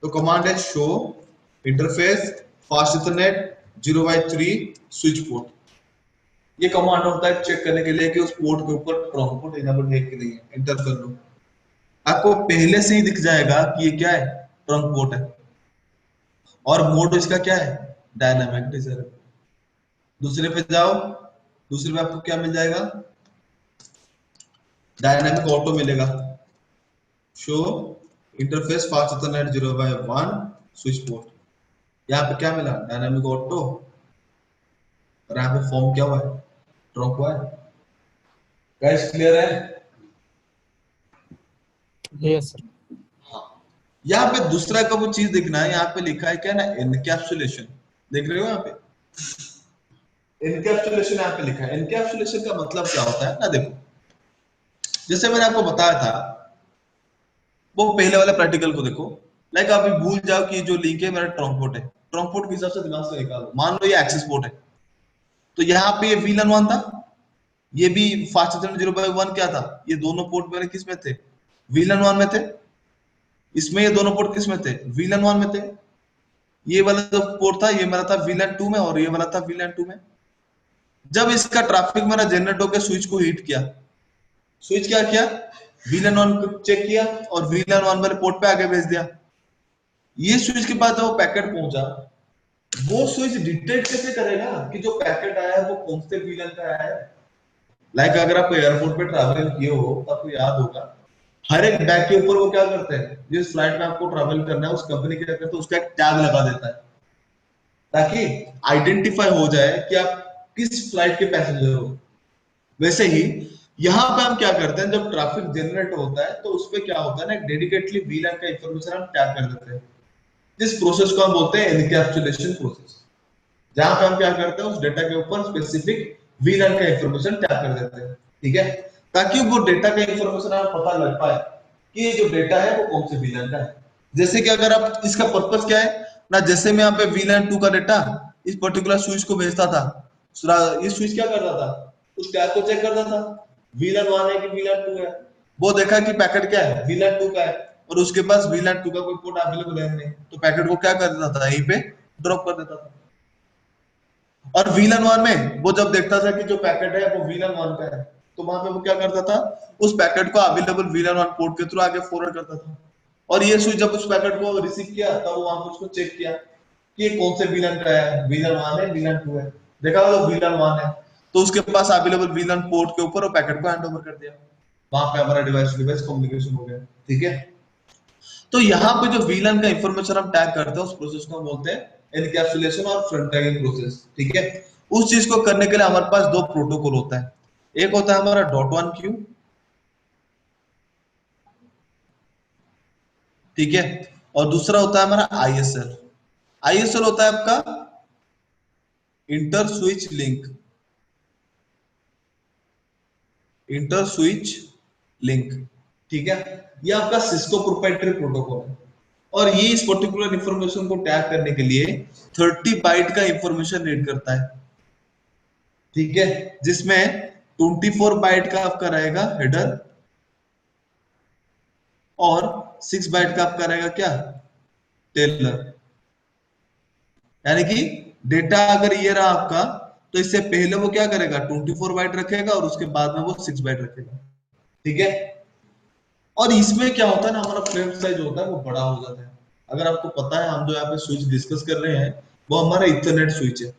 Speaker 1: तो कमांड है show interface fast ethernet 0/3 switch port. ये कमांड होता है चेक करने के लिए कि उस पोर्ट के ऊपर ट्रंक पोर्ट इनेबल है कि नहीं है, एंटर कर लो। आपको पहले से ही दिख जाएगा कि ये क्या है, ट्रंक पोर्ट है, और मोड इसका क्या है, डायनामिक डिजायरेबल। दूसरे पे जाओ, दूसरे पे आपको क्या मिल जाएगा, डायनामिक ऑटो मिलेगा। Show interface fast Ethernet 0x1 switch port, यहाँ पे क्या मिला, डायनामिक ऑटो, और यहाँ पे फॉर्म क्या हुआ है, ट्रंक हुआ है। गाइस क्लियर है?
Speaker 3: Yes sir.
Speaker 1: हाँ। यहाँ पे दूसरा का वो चीज देखना है, यहाँ पे लिखा है क्या ना, एनकैप्सुलेशन, देख रहे हो यहाँ पे, एनकैप्सुलेशन यहाँ पे लिखा है। एनकैप्सुलेशन का मतलब क्या होता है ना, देखो जैसे मैंने आपको बताया था, वो पहले वाले प्रैक्टिकल को देखो, लाइक अभी भूल जाओ कि जो लिंक है मेरा ट्रंक पोर्ट है, ट्रंक पोर्ट के हिसाब से दिमाग से निकालो, मान लो ये एक्सेस पोर्ट है, तो यहाँ पे ये VLAN 1 था, ये भी फास्ट इथरनेट 0x1 क्या था, ये दोनों पोर्ट मेरे किस में थे, VLAN 1 में थे। इसमें ये दोनों पोर्ट किस में थे, VLAN 1 में थे। ये वाला जो पोर्ट था ये मेरा था VLAN 2 में, और ये वाला था VLAN 2 में। जब इसका ट्रैफिक मेरा जनरेट होकर स्विच को हिट किया, स्विच क्या किया, VLAN 1 को चेक किया और VLAN 1 वाले पोर्ट पे आगे भेज दिया। ये स्विच के बाद वो पैकेट पहुंचा, वो स्विच डिटेक्ट कैसे करेगा कि जो पैकेट आया है वो कौन से VLAN का आया है। लाइक अगर आप एयरपोर्ट पे ट्रैवल किए हो तो आपको याद होगा, हर एक बैग के ऊपर वो क्या करते हैं, जिस फ्लाइट में आपको ट्रैवल करना है उस कंपनी के, क्या करते हैं, उसका एक टैग लगा देता है, ताकि आइडेंटिफाई हो जाए कि आप किस फ्लाइट के पैसेंजर हो। वैसे ही यहाँ पे हम क्या करते हैं, जब ट्रैफिक जनरेट होता है तो उसपे क्या होता है ना, डेडिकेटली VLAN का इंफॉर्मेशन हम टैग कर देते हैं। इस प्रोसेस को हम बोलते हैं एनकैप्सुलेशन प्रोसेस, जहां पे हम क्या करते हैं, उस डेटा के ऊपर स्पेसिफिक VLAN का इंफॉर्मेशन टैग कर देते हैं, ठीक है, ताकि वो डेटा का इंफॉर्मेशन हमें पता लग पाए कि ये जो डेटा है वो कौन से VLAN का है। जैसे कि अगर आप, इसका पर्पस क्या है ना, जैसे मैं यहाँ पे VLAN 2 का डेटा इस पर्टिकुलर स्विच को भेजता था, ये स्विच क्या करता था, उस टैग को चेक करता था, VLAN 1 है कि VLAN 2 है, वो देखा कि पैकेट क्या है, VLAN 2 का है, और उसके पास VLAN 2 का कोई पोर्ट अवेलेबल है नहीं, तो पैकेट को क्या कर देता था, यहीं पे ड्रॉप कर देता था। और VLAN 1 में वो जब देखता था कि जो पैकेट है वो VLAN 1 का है, तो वहां पे वो क्या करता था, उस पैकेट को अवेलेबल VLAN 1 पोर्ट के थ्रू आगे फॉरवर्ड करता था। और ये स्विच जब उस पैकेट को रिसीव किया तब वो वहां पे उसको चेक किया कि ये कौन से VLAN का है, VLAN 1 है VLAN 2 है, देखा तो VLAN 1 है, तो उसके पास अवेलेबल VLAN पोर्ट के ऊपर वो पैकेट को हैंड ओवर कर दिया, वहां पे हमारा डिवाइस टू डिवाइस कम्युनिकेशन हो गया, ठीक है। तो यहाँ पे जो VLAN का इंफॉर्मेशन हम टैग करते हैं उस प्रोसेस को हम बोलते हैं एनकैप्सुलेशन और फ्रंट टैगिंग प्रोसेस, ठीक है। उस चीज को करने के लिए हमारे पास दो प्रोटोकॉल होता है, एक होता है हमारा .1q, ठीक है, और दूसरा होता है हमारा ISL। ISL होता है आपका inter switch link, inter switch link, ठीक है। ये आपका सिस्को प्रोप्राइटरी प्रोटोकॉल है, और ये इस पर्टिकुलर इंफॉर्मेशन को टैग करने के लिए 30 बाइट का इंफॉर्मेशन रीड करता है, ठीक है, जिसमें 24 बाइट का आपका रहेगा हेडर और 6 बाइट का आपका रहेगा क्या, टेलर। यानी कि डेटा अगर ये रहा आपका, तो इससे पहले वो क्या करेगा, 24 बाइट रखेगा और उसके बाद में वो 6 बाइट रखेगा, ठीक है। और इसमें क्या होता है ना, हमारा फ्रेम साइज होता है वो बड़ा हो जाता है। अगर आपको पता है, हम जो यहाँ पे स्विच डिस्कस कर रहे हैं वो हमारा इथरनेट स्विच है,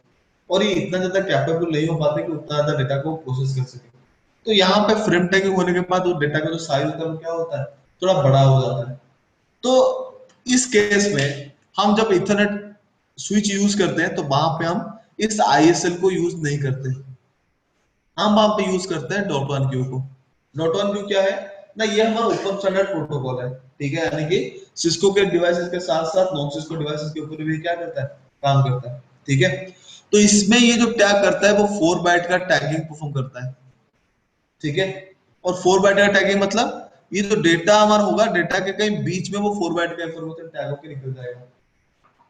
Speaker 1: और ये इतना ज्यादा कैपेबल नहीं हो पाते कि उतना ज्यादा डेटा को प्रोसेस कर सके। तो यहाँ पे फ्रेम टैगिंग होने के बाद वो डेटा का जो साइज होता है वो क्या होता है, थोड़ा बड़ा हो जाता है। तो इस केस में हम जब इथरनेट स्विच यूज करते हैं तो वहां पे हम इस ISL को यूज नहीं करते, हम वहां पे यूज करते हैं .1q को। .1q क्या है ना, ये हमारा ओपन स्टैंडर्ड प्रोटोकॉल है, ठीक है, यानी कि सिस्को के डिवाइसेस के साथ साथ नॉन सिस्को डिवाइसेस के ऊपर भी क्या करता है, काम करता है, ठीक है। तो इसमें ये जो टैग करता है वो 4 बाइट का टैगिंग परफॉर्म करता है, ठीक है। और 4 बाइट का टैगिंग मतलब ये जो डेटा हमारा होगा, डेटा के कहीं बीच में वो 4 बाइट का इंफॉर्मेशन टैग होकर निकल जाएगा,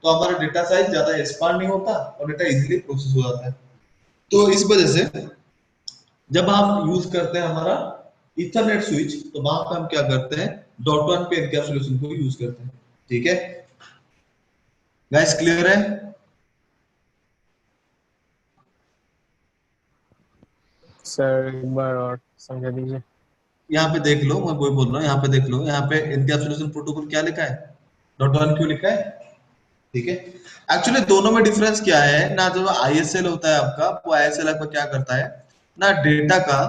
Speaker 1: तो हमारा डेटा साइज ज्यादा एक्सपांड नहीं होता और डेटा इजीली प्रोसेस हो जाता है। तो इस वजह से जब हम यूज करते हैं हमारा इथरनेट स्विच, तो वहां पे हम क्या करते हैं, .1 पे एनकैप्सुलेशन को यूज करते हैं, ठीक है। गाइस क्लियर है?
Speaker 3: सर एक बार और समझा दीजिए।
Speaker 1: यहाँ पे देख लो, मैं वही बोल रहा हूँ, यहाँ पे देख लो, यहाँ पे एनकैप्सुलेशन प्रोटोकॉल क्या लिखा है, .1q लिखा है, ठीक है। एक्चुअली दोनों में डिफरेंस क्या है ना, जो आईएसएल होता है आपका, वो आईएसएल आपका क्या करता है ना, डेटा का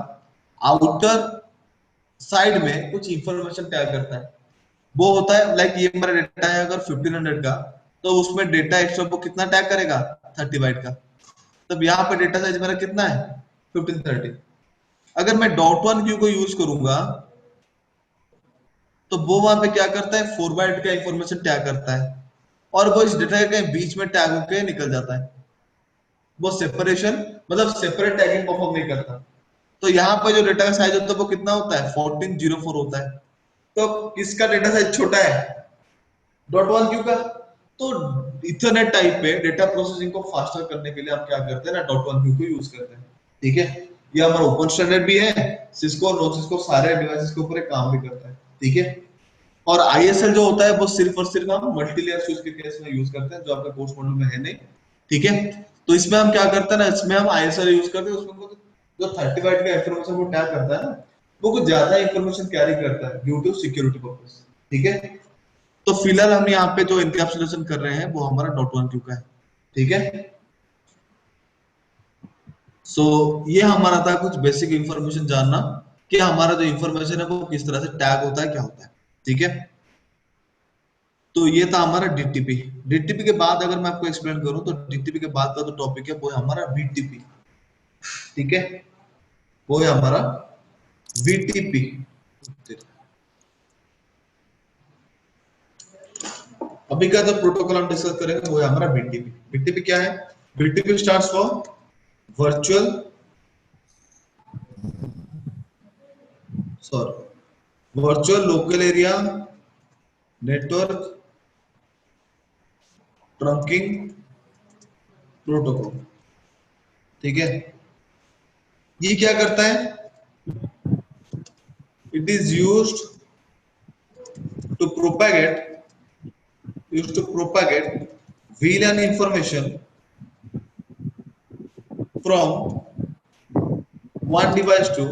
Speaker 1: आउटर साइड में कुछ इंफॉर्मेशन टैग करता है। वो होता है लाइक ये मेरा डेटा है अगर 1500 का, तो उसमें डेटा एक्स्ट्रा वो कितना टैग करेगा, 30 बाइट का। तब यहाँ पे डेटा साइज मेरा कितना है, 1530। अगर मैं .1q को यूज करूंगा तो वो वहां पे क्या करता है, 4 बाइट का इंफॉर्मेशन टैग करता है, और वो इस डेटा के बीच में टैग होके निकल जाता है। वो सेपरेशन मतलब सेपरेट टैगिंग परफॉर्म नहीं करता। तो यहाँ पे जो डेटा का साइज होता है वो कितना होता है, 1404 होता है। तो किसका डेटा साइज छोटा है, .1q का। तो इथरनेट टाइप पे डेटा प्रोसेसिंग को फास्टर करने के लिए आप क्या करते हैं ना, .1q को यूज करते हैं, ठीक है। ये हमारा ओपन स्टैंडर्ड भी है, सिस्को और नो सिस्को सारे डिवाइसेस के ऊपर काम भी करता है, ठीक है। और आईएसएल जो होता है वो सिर्फ और सिर्फ हम मल्टीलेयर स्विच के केस में यूज करते हैं, जो आपके कोर्स मॉड्यूल में है नहीं, ठीक है। तो इसमें हम क्या करते हैं ना, इसमें हम आईएसएल यूज करते हैं, उसमें जो 30 बाइट का इंफॉर्मेशन वो टैग करता है ना, वो कुछ ज्यादा इंफॉर्मेशन कैरी करता है ड्यू टू सिक्योरिटी पर्पस, ठीक है। तो फिलहाल हम यहाँ पे जो एनकैप्सुलेशन कर रहे हैं वो हमारा .1q का है, ठीक है। सो ये हमारा था कुछ बेसिक इंफॉर्मेशन जानना कि हमारा जो इंफॉर्मेशन है वो किस तरह से टैग होता है, क्या होता है, ठीक है। तो ये था हमारा डीटीपी। डीटीपी के बाद अगर मैं आपको एक्सप्लेन करूं तो डीटीपी के बाद का जो टॉपिक है वो है हमारा बीटीपी, ठीक है। वो है हमारा बीटीपी। अभी का जो प्रोटोकॉल हम डिस्कस करेंगे वो है हमारा बीटीपी। बीटीपी क्या है, VTP stands for virtual local area network trunking protocol, ठीक है। ये क्या करता है, it is used to propagate VLAN information from one device to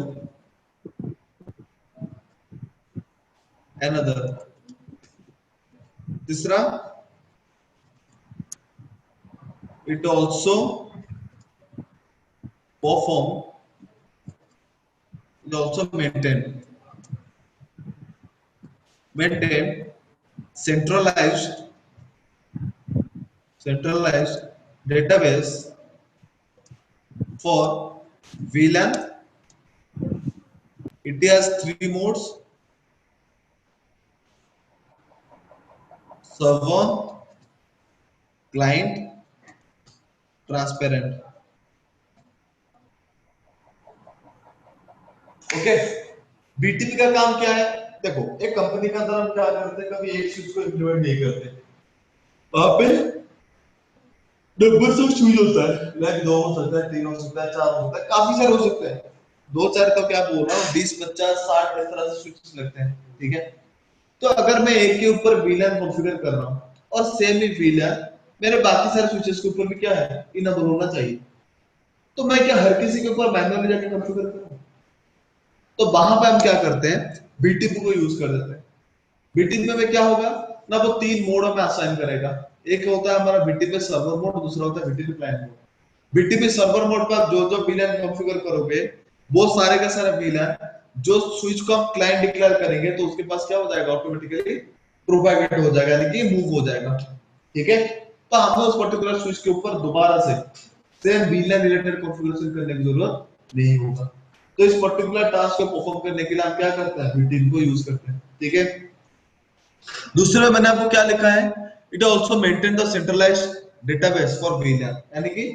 Speaker 1: another. तीसरा, it also maintain centralized database for VLAN. It has 3 modes: server, client, transparent. Okay, BTP का काम क्या है, देखो एक कंपनी का अंदर हम क्या करते हैं, कभी एक स्विच को इम्प्लीमेंट नहीं करते, वहां पे नंबर ऑफ स्विच होता है, लाइक 2 हो सकता है, 3 हो सकता है, 4 हो सकता है, काफी सारे हो सकते हैं। 2-4 तो क्या बोल रहा हूँ, 20 50 60 इस तरह से स्विच लगते हैं, ठीक है। तो अगर मैं एक के ऊपर VLAN कॉन्फ़िगर कर रहा हूँ और सेम ही VLAN मेरे बाकी सारे स्विचेस के ऊपर भी क्या है, इनेबल होना चाहिए, तो मैं क्या हर किसी के ऊपर मैन्युअली जाके कॉन्फ़िगर करूँ? तो वहां पे हम क्या करते हैं, बीटीपी को यूज कर देते हैं। बीटीपी में क्या होगा ना, वो 3 मोड में असाइन करेगा। एक होता है हमारा बीटीपी सर्वर मोड, दूसरा होता है BTP client mode. BTP server mode पर जो जो VLAN कॉन्फ़िगर करोगे वो सारे का सारा VLAN जो स्विच को हम क्लाइंट डिक्लेयर करेंगे तो उसके पास क्या हो जाएगा, ऑटोमेटिकली प्रोपागेट हो जाएगा, यानी कि मूव हो जाएगा, ठीक है। तो हमें उस पर्टिकुलर स्विच के ऊपर दोबारा से सेम VLAN रिलेटेड कॉन्फ़िगरेशन करने की जरूरत नहीं होगा। तो इस पर्टिकुलर टास्क को परफॉर्म करने के लिए हम क्या करते हैं, बीटीपी को यूज करते हैं, ठीक है। दूसरे में मैंने आपको क्या लिखा है, it also maintain the centralised database for VLAN, यानी कि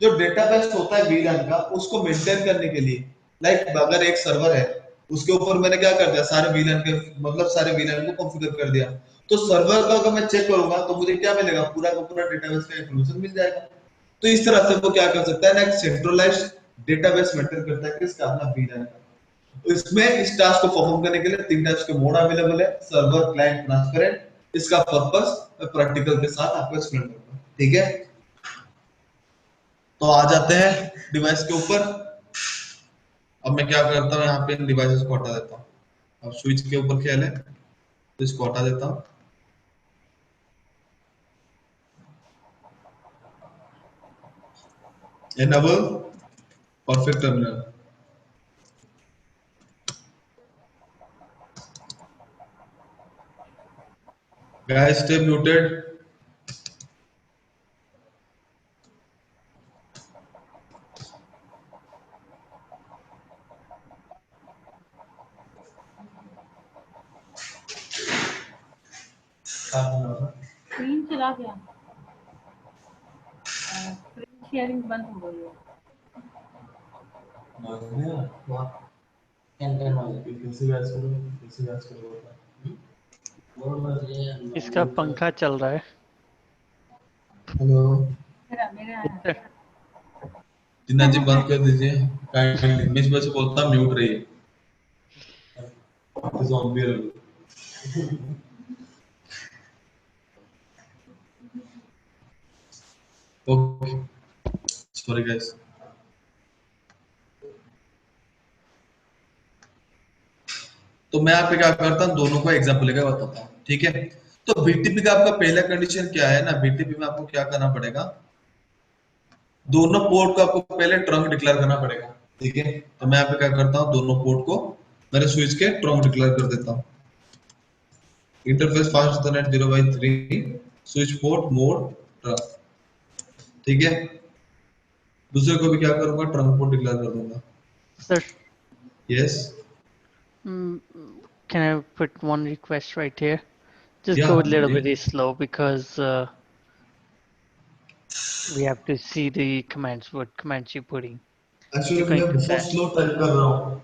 Speaker 1: जो डेटाबेस होता है VLAN का उसको मेंटेन करने के लिए, लाइक अगर एक सर्वर है उसके ऊपर मैंने क्या कर दिया, सारे VLAN के मतलब सारे VLAN को कॉन्फ़िगर कर दिया, तो सर्वर का अगर मैं चेक करूंगा तो मुझे क्या मिलेगा, पूरा का पूरा डेटाबेस का इंफॉर्मेशन मिल जाएगा। तो इस तरह से वो क्या कर सकता है ना, एक सेंट्रलाइज्ड डेटाबेस मेंटेन करता है किसका, अपना VLAN का। तो इसमें इस टास्क को परफॉर्म करने के लिए 3 टाइप्स के मोड अवेलेबल है, सर्वर, क्लाइंट, ट्रांसपेरेंट। इसका पर्पस मैं प्रैक्टिकल के साथ आपको एक्सप्लेन करूंगा, ठीक है। तो आ जाते हैं डिवाइस के ऊपर। अब मैं क्या करता हूँ, यहाँ पे इन डिवाइसेस को हटा देता हूँ। अब स्विच के ऊपर खेल है तो इसको हटा देता हूँ। Enable perfect terminal. Guys, stay muted.
Speaker 4: Screen चला गया, स्क्रीन शेयरिंग बंद हो गई है।
Speaker 2: इसका पंखा चल रहा है।
Speaker 1: हेलो
Speaker 4: मेरे आया।
Speaker 1: टीना जी बंद कर दीजिए काइंडली। मैं इस वजह से बोलता हूँ म्यूट रहिए। Zombie okay sorry guys. तो मैं यहाँ पे क्या करता हूँ, दोनों को एग्जांपल लेकर बताता हूँ, ठीक है। तो बीटीपी का आपका पहला कंडीशन क्या है ना, बीटीपी में आपको क्या करना पड़ेगा, दोनों पोर्ट को आपको पहले ट्रंक डिक्लेयर करना पड़ेगा, ठीक है। तो मैं यहाँ पे क्या करता हूँ, दोनों पोर्ट को मेरे स्विच के ट्रंक डिक्लेयर कर देता हूँ। Interface fast Ethernet 0x3 switch port mode trunk, ठीक है। दूसरे को भी क्या करूंगा, ट्रंक पोर्ट डिक्लेयर कर दूंगा।
Speaker 2: Sir,
Speaker 1: yes
Speaker 2: can I put one request right here? Just
Speaker 1: या
Speaker 2: go a little bit slow because we have to see the commands, what commands you're putting.
Speaker 1: Actually
Speaker 2: Going
Speaker 1: मैं
Speaker 2: too
Speaker 1: बहुत
Speaker 2: fast.
Speaker 1: Slow type कर रहा हूँ,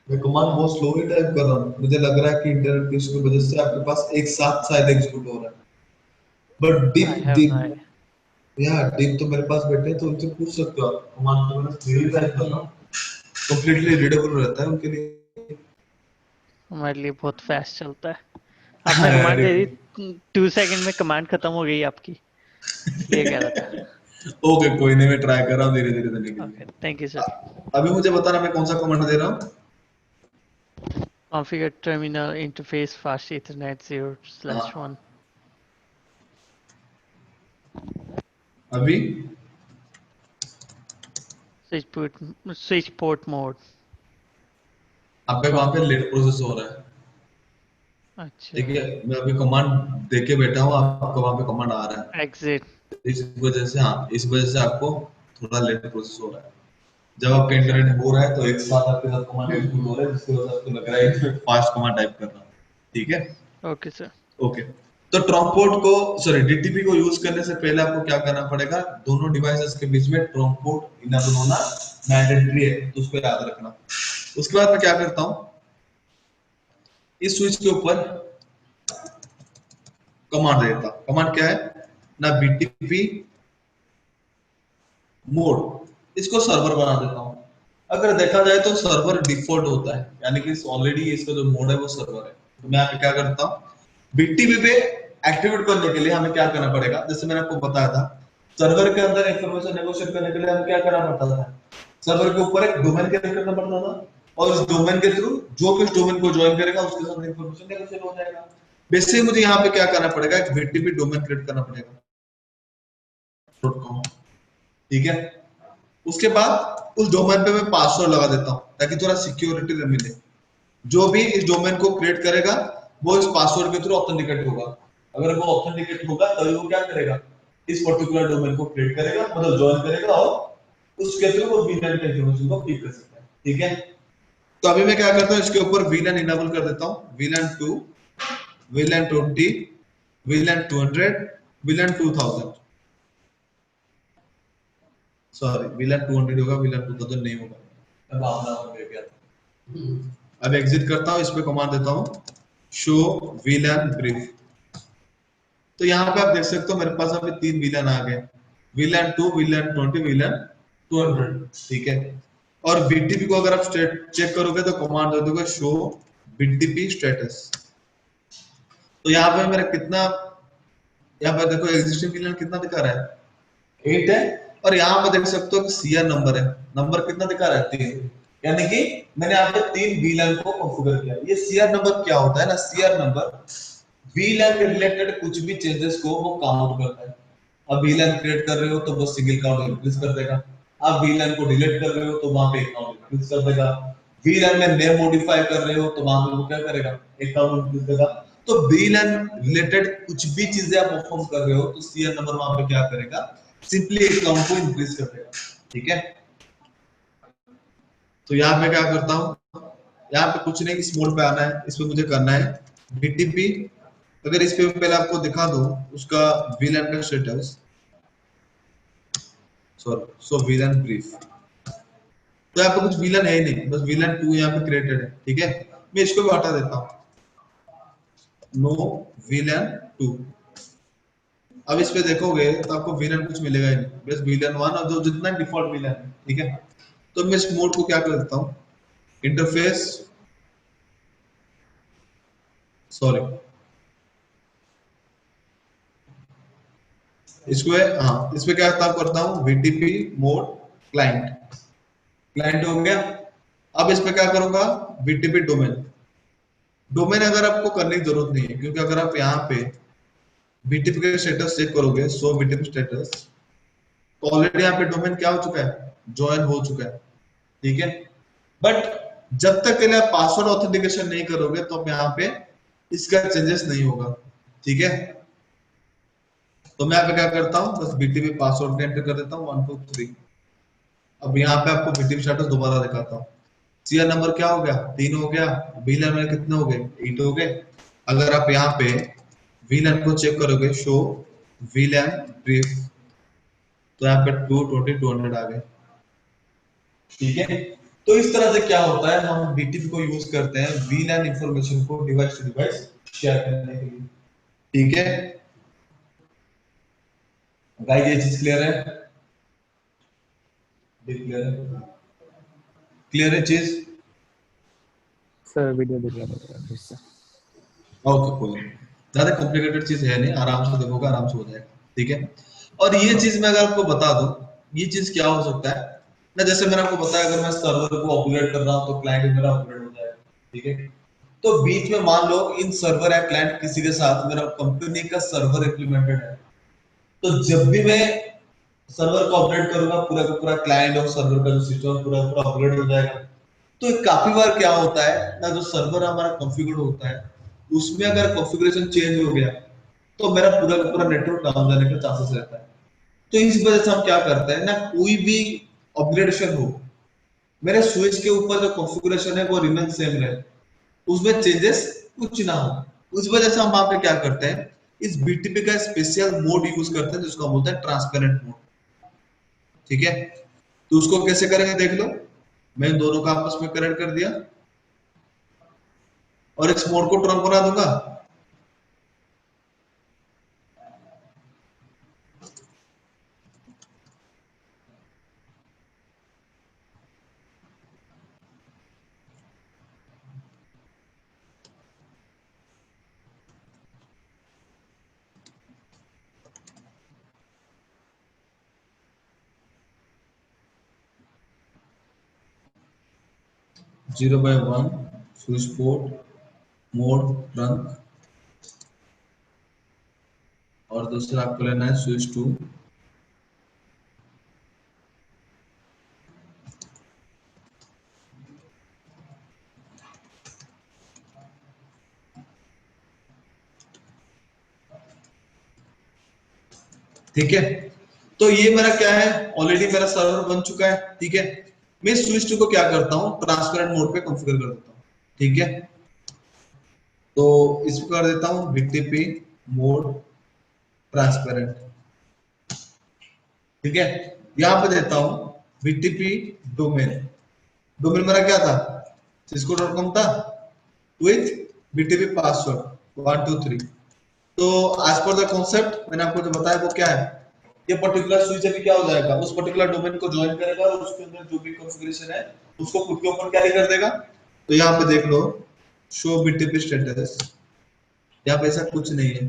Speaker 1: मैं command बहुत slowly type कर रहा हूँ। मुझे लग रहा है कि इंटरनेट की इसकी वजह से आपके पास एक साथ शायद एग्जीक्यूट हो रहा है, but
Speaker 2: I
Speaker 1: deep
Speaker 2: have
Speaker 1: deep
Speaker 2: my,
Speaker 1: या डीप तो मेरे पास बैठे हैं, तो उनसे पूछ सकते हो आप। कमांड तो मैंने स्लोली टाइप कर रहा हूँ, कंप्लीटली रीडेबल रहता है उनके लिए।
Speaker 2: हमारे लिए बहुत फास्ट चलता है। आपने कमांड दे दी, 2 सेकंड में कमांड खत्म हो गई आपकी, इसलिए कह रहा था।
Speaker 1: ओके कोई नहीं, मैं ट्राई कर रहा हूँ धीरे धीरे देने के लिए।
Speaker 2: Okay, thank you, sir.
Speaker 1: अभी मुझे बताना मैं कौन सा कमांड दे रहा हूँ।
Speaker 2: Configure terminal interface fast Ethernet 0/1.
Speaker 1: अभी
Speaker 2: Switch port mode.
Speaker 1: आप पे वहां पे लेट प्रोसेस हो रहा है,
Speaker 2: अच्छा,
Speaker 1: ठीक है। मैं अभी कमांड देके बैठा हूँ, आपका वहां पे कमांड आ रहा
Speaker 2: exit.
Speaker 1: है। इस वजह से, हाँ इस वजह से आपको थोड़ा लेट प्रोसेस हो रहा है। जब आपका इंटरनेट हो रहा है तो एक साथ आपके साथ कमांड एग्जीक्यूट हो रहा है, जिसकी वजह से आपको लग रहा है कि फास्ट कमांड टाइप कर रहा हूँ, ठीक है।
Speaker 2: Okay, sir.
Speaker 1: ओके, तो ट्रांसपोर्ट को, सॉरी डीटीपी को यूज करने से पहले आपको क्या करना पड़ेगा, दोनों डिवाइसेस के बीच में ट्रांसपोर्ट इनेबल होना मैंडेटरी है, तो उसको याद रखना। उसके बाद मैं क्या करता हूँ, इस स्विच के ऊपर कमांड देता हूँ। कमांड क्या है ना, बीटीपी मोड, इसको सर्वर बना देता हूँ। अगर देखा जाए तो सर्वर डिफॉल्ट होता है, यानी कि ऑलरेडी इसका जो मोड है वो सर्वर है। तो मैं यहाँ पे क्या करता हूँ, बीटीपी पे एक्टिवेट करने के लिए हमें क्या करना पड़ेगा, जैसे मैंने आपको बताया था, सर्वर के अंदर इंफॉर्मेशन नेगोशिएट करने के लिए हमें क्या करना पड़ता था, सर्वर के ऊपर एक डोमेन क्रिएट करना पड़ता था, और इस डोमेन के थ्रू जो भी इस डोमेन को ज्वाइन करेगा उसके साथ इंफॉर्मेशन नेगोशिएट हो जाएगा। बेसिकली मुझे यहाँ पे क्या करना पड़ेगा, एक बीटीपी डोमेन क्रिएट करना पड़ेगा .com, ठीक है। उसके बाद उस डोमेन पे मैं पासवर्ड लगा देता हूँ ताकि थोड़ा सिक्योरिटी मिले। जो भी इस डोमेन को क्रिएट करेगा वो इस पासवर्ड के थ्रू ऑथेंटिकेट होगा। अगर वो ऑथेंटिकेट होगा तभी वो क्या करेगा, इस पर्टिकुलर डोमेन को क्रिएट करेगा, मतलब ज्वाइन करेगा, और उसके थ्रू वो वीलैन के इंफॉर्मेशन को पिक कर सकता है, ठीक है। तो अभी मैं क्या करता हूँ, इसके ऊपर वीलैन इनेबल कर देता हूँ, वीलैन 2, वीलैन 20, वीलैन 200, वीलैन 2000, सॉरी वीलैन 200 होगा, वीलैन 2000 नहीं होगा, मैं भावना में गया था। अब एग्जिट करता हूँ, इस पे कमांड देता हूँ शो वीलैन ब्रीफ। तो यहाँ पे आप देख सकते हो मेरे पास अभी 3 वीलैन आ गए, वीलैन 2, वीलैन 20, वीलैन 200, ठीक है। और बीटीपी को अगर आप चेक करोगे तो कमांड दे दोगे शो बीटीपी स्टेटस। तो यहाँ पे मेरा कितना, यहाँ पे देखो एग्जिस्टिंग वीलैन कितना दिखा रहा है, 8 है, और यहाँ पे देख सकते हो सीआर नंबर है, नंबर कितना दिखा रहा है, 3। यानी कि मैंने यहाँ पे 3 VLAN को कॉन्फ़िगर किया। ये CR नंबर क्या होता है ना, CR नंबर VLAN के रिलेटेड कुछ भी चेंजेस को वो काउंट करता है। अब VLAN क्रिएट कर रहे हो तो वो सिंगल काउंट इंक्रीज कर देगा, आप VLAN को डिलीट कर रहे हो तो वहां पे एक काउंट इंक्रीज कर देगा, VLAN में नेम मॉडिफाई कर रहे हो तो वहां पे वो क्या करेगा, एक काउंट इंक्रीज देगा। तो VLAN रिलेटेड कुछ भी चीजें आप परफॉर्म कर रहे हो तो CR नंबर वहां पे क्या करेगा, सिंपली एक काउंट को इंक्रीज कर देगा। ठीक है, तो यहाँ पे क्या करता हूँ, यहाँ पे कुछ नहीं, इस मोड पे आना है, इस पे मुझे करना है BTP। अगर इस पे पहले आपको दिखा दूं उसका VLAN का स्टेटस, सो VLAN ब्रीफ, तो यहाँ पे कुछ VLAN है ही नहीं, बस VLAN 2 यहाँ पे क्रिएटेड है। ठीक है, मैं इसको भी हटा देता हूँ, नो VLAN 2। अब इस पे देखोगे तो आपको VLAN कुछ मिलेगा ही नहीं, बस VLAN 1 और जो जितना डिफॉल्ट VLAN है। ठीक है, तो मैं इस मोड को क्या कर देता हूँ, इंटरफेस, सॉरी इसको हाँ, इस पे क्या काम करता हूँ, VTP मोड क्लाइंट, क्लाइंट हो गया। अब इस पे क्या करूंगा, VTP डोमेन, डोमेन अगर आपको करने की जरूरत नहीं है, क्योंकि अगर आप यहाँ पे VTP का स्टेटस चेक करोगे, सो VTP स्टेटस, तो ऑलरेडी यहाँ पे डोमेन क्या हो चुका है, ज्वाइन हो चुका है। ठीक है, बट जब तक के लिए आप पासवर्ड ऑथेंटिकेशन नहीं करोगे तो यहाँ पे इसका चेंजेस नहीं होगा। ठीक है, तो मैं यहाँ पे क्या करता हूँ, बस BTP पासवर्ड एंटर कर देता हूँ 1 2 3। अब यहाँ पे आपको BTP स्टेटस दोबारा दिखाता हूँ। CR नंबर क्या हो गया, 3 हो गया, VLAN में कितने हो गए, 8 हो गए। अगर आप यहाँ पे VLAN को चेक करोगे, शो VLAN ब्रीफ, तो यहाँ पे 220 200 आ गए। ठीक है, तो इस तरह से क्या होता है, हम BTP को यूज करते हैं VLAN इंफॉर्मेशन को डिवाइस टू डिवाइस शेयर करने के लिए। ठीक है गाइस, ये चीज क्लियर है, क्लियर है, क्लियर है चीज।
Speaker 3: सर वीडियो दिखा दो इससे।
Speaker 1: ओके, कोई ज्यादा कॉम्प्लिकेटेड चीज है नहीं, आराम से देखोगे आराम से हो जाएगा। ठीक है, और ये चीज मैं अगर आपको बता दूं, ये चीज क्या हो सकता है ना, जैसे मैंने आपको बताया अगर मैं सर्वर को अपग्रेड कर रहा हूं तो क्लाइंट मेरा अपग्रेड हो जाएगा। ठीक है, तो बीच में मान लो इन सर्वर या क्लाइंट किसी के साथ मेरा कंपनी का सर्वर इंप्लीमेंटेड है, तो जब भी मैं सर्वर को अपडेट करूंगा पूरा का पूरा क्लाइंट और सर्वर का जो सिस्टम पूरा पूरा अपग्रेड हो जाएगा। तो काफी बार क्या होता है ना, जो सर्वर हमारा कॉन्फ़िगर होता है उसमें अगर कॉन्फ़िगरेशन चेंज हो गया तो मेरा पूरा का पूरा नेटवर्क डाउन जाने का चांसेस रहता है। तो इस वजह से हम क्या करते हैं ना, कोई भी अपग्रेडेशन हो, मेरे स्विच के ऊपर जो कॉन्फ़िगरेशन है वो रिमेन सेम रहे, उसमें चेंजेस कुछ ना हो। उस वजह से हम वहां पे क्या करते हैं, इस BTP का स्पेशल मोड यूज करते हैं जिसको हम बोलते हैं ट्रांसपेरेंट मोड। ठीक है, तो उसको कैसे करेंगे देख लो, मैं इन दोनों का आपस में कनेक्ट कर दिया और इस मोड को ट्रंक बना दूंगा। 0/1 स्विच पोर्ट मोड ट्रंक, और दूसरा आपको लेना है स्विच टू। ठीक है, तो ये मेरा क्या है, ऑलरेडी मेरा सर्वर बन चुका है। ठीक है, मैं स्विच टू को क्या करता हूँ, ट्रांसपेरेंट मोड पे कॉन्फ़िगर कर देता हूँ। ठीक है, तो इसको कर देता हूँ BTP मोड ट्रांसपेरेंट। ठीक है, यहां पे देता हूँ BTP डोमेन, डोमेन मेरा क्या था, cisco.com था, विथ BTP पासवर्ड 1 2 3। तो एज पर द कॉन्सेप्ट मैंने आपको जो बताया वो क्या है, ये पर्टिकुलर स्विच अभी क्या हो जाएगा, उस पर्टिकुलर डोमेन को ज्वाइन करेगा और उसके अंदर जो भी कॉन्फ़िगरेशन है उसको खुद के ऊपर कैरी कर देगा। तो यहाँ पे देख लो, शो BTP स्टेटस, यहाँ पे ऐसा कुछ नहीं है।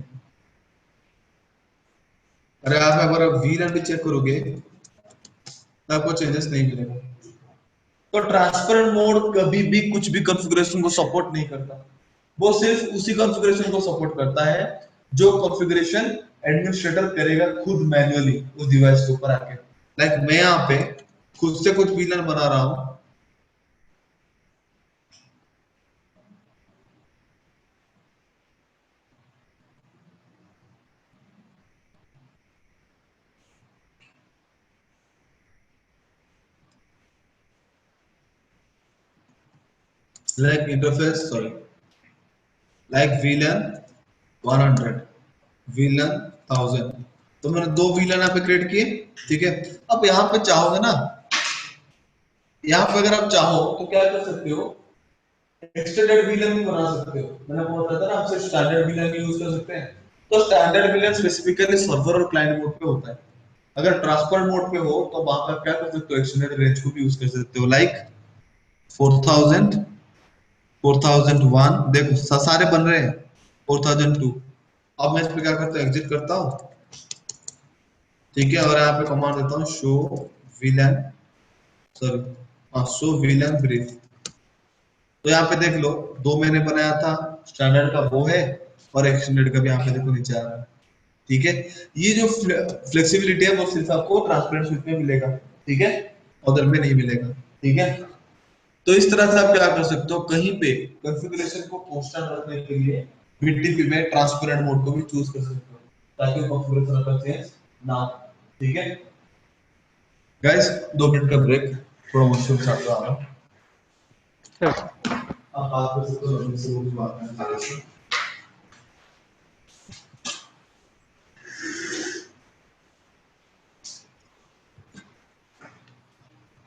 Speaker 1: अरे आप अगर VLAN भी चेक करोगे तो आपको चेंजेस नहीं मिलेगा। तो ट्रांसपेरेंट मोड कभी भी कुछ भी कॉन्फ़िगरेशन को सपोर्ट नहीं करता, वो सिर्फ उसी कॉन्फ़िगरेशन को सपोर्ट करता है जो कॉन्फ़िगरेशन एडमिनिस्ट्रेटर करेगा खुद मैन्युअली उस डिवाइस के ऊपर आके। लाइक मैं यहाँ पे खुद से कुछ विलन बना रहा हूँ, like interface sorry like villain 100 villain 1000, तो मैंने दो विलन यहाँ पे क्रिएट किए, ठीक है। अब यहाँ पे चाहोगे ना, यहाँ पे अगर आप चाहो तो क्या कर सकते हो, एक्सटेंडेड विलन भी बना सकते हो। मैंने बोला था ना आप सिर्फ स्टैंडर्ड विलन यूज कर सकते हैं, तो स्टैंडर्ड विलन स्पेसिफिकली सर्वर और क्लाइंट मोड पे होता है। अगर ट्रांसफर मोड पे हो तो वहां पर क्या कर सकते हो, एक्सटेंडेड रेंज को भी यूज कर सकते हो, लाइक 4000 4001, देखो सारे बन रहे हैं 4002। अब मैं इस पे क्या करता हूँ, एग्जिट करता हूँ, ठीक है, और यहाँ पे कमांड देता हूँ शो विलन, सॉरी हाँ शो विलन ब्रीफ। तो यहाँ पे देख लो दो मैंने बनाया था, स्टैंडर्ड का वो है और एक्सटेंडेड का भी यहाँ पे देखो नीचे आ रहा है, ठीक है। ये जो फ्लेक्सिबिलिटी है वो सिर्फ आपको ट्रांसपेरेंट स्विच में मिलेगा, ठीक है, अदर में नहीं मिलेगा, ठीक है। तो इस तरह से आप क्या कर सकते हो, कहीं पे कॉन्फ़िगरेशन को कांस्टेंट रखने के लिए बीटीपी में ट्रांसपेरेंट मोड को भी चूज कर सकते हो ताकि कॉन्फ़िगरेशन का चेंज ना हो, ठीक है। गाइस 2 मिनट का ब्रेक, थोड़ा मशरूम साथ आ रहा हूँ।
Speaker 2: Sure, sir.
Speaker 1: आप बात कर सकते हो, अभी से वो भी बात करना है।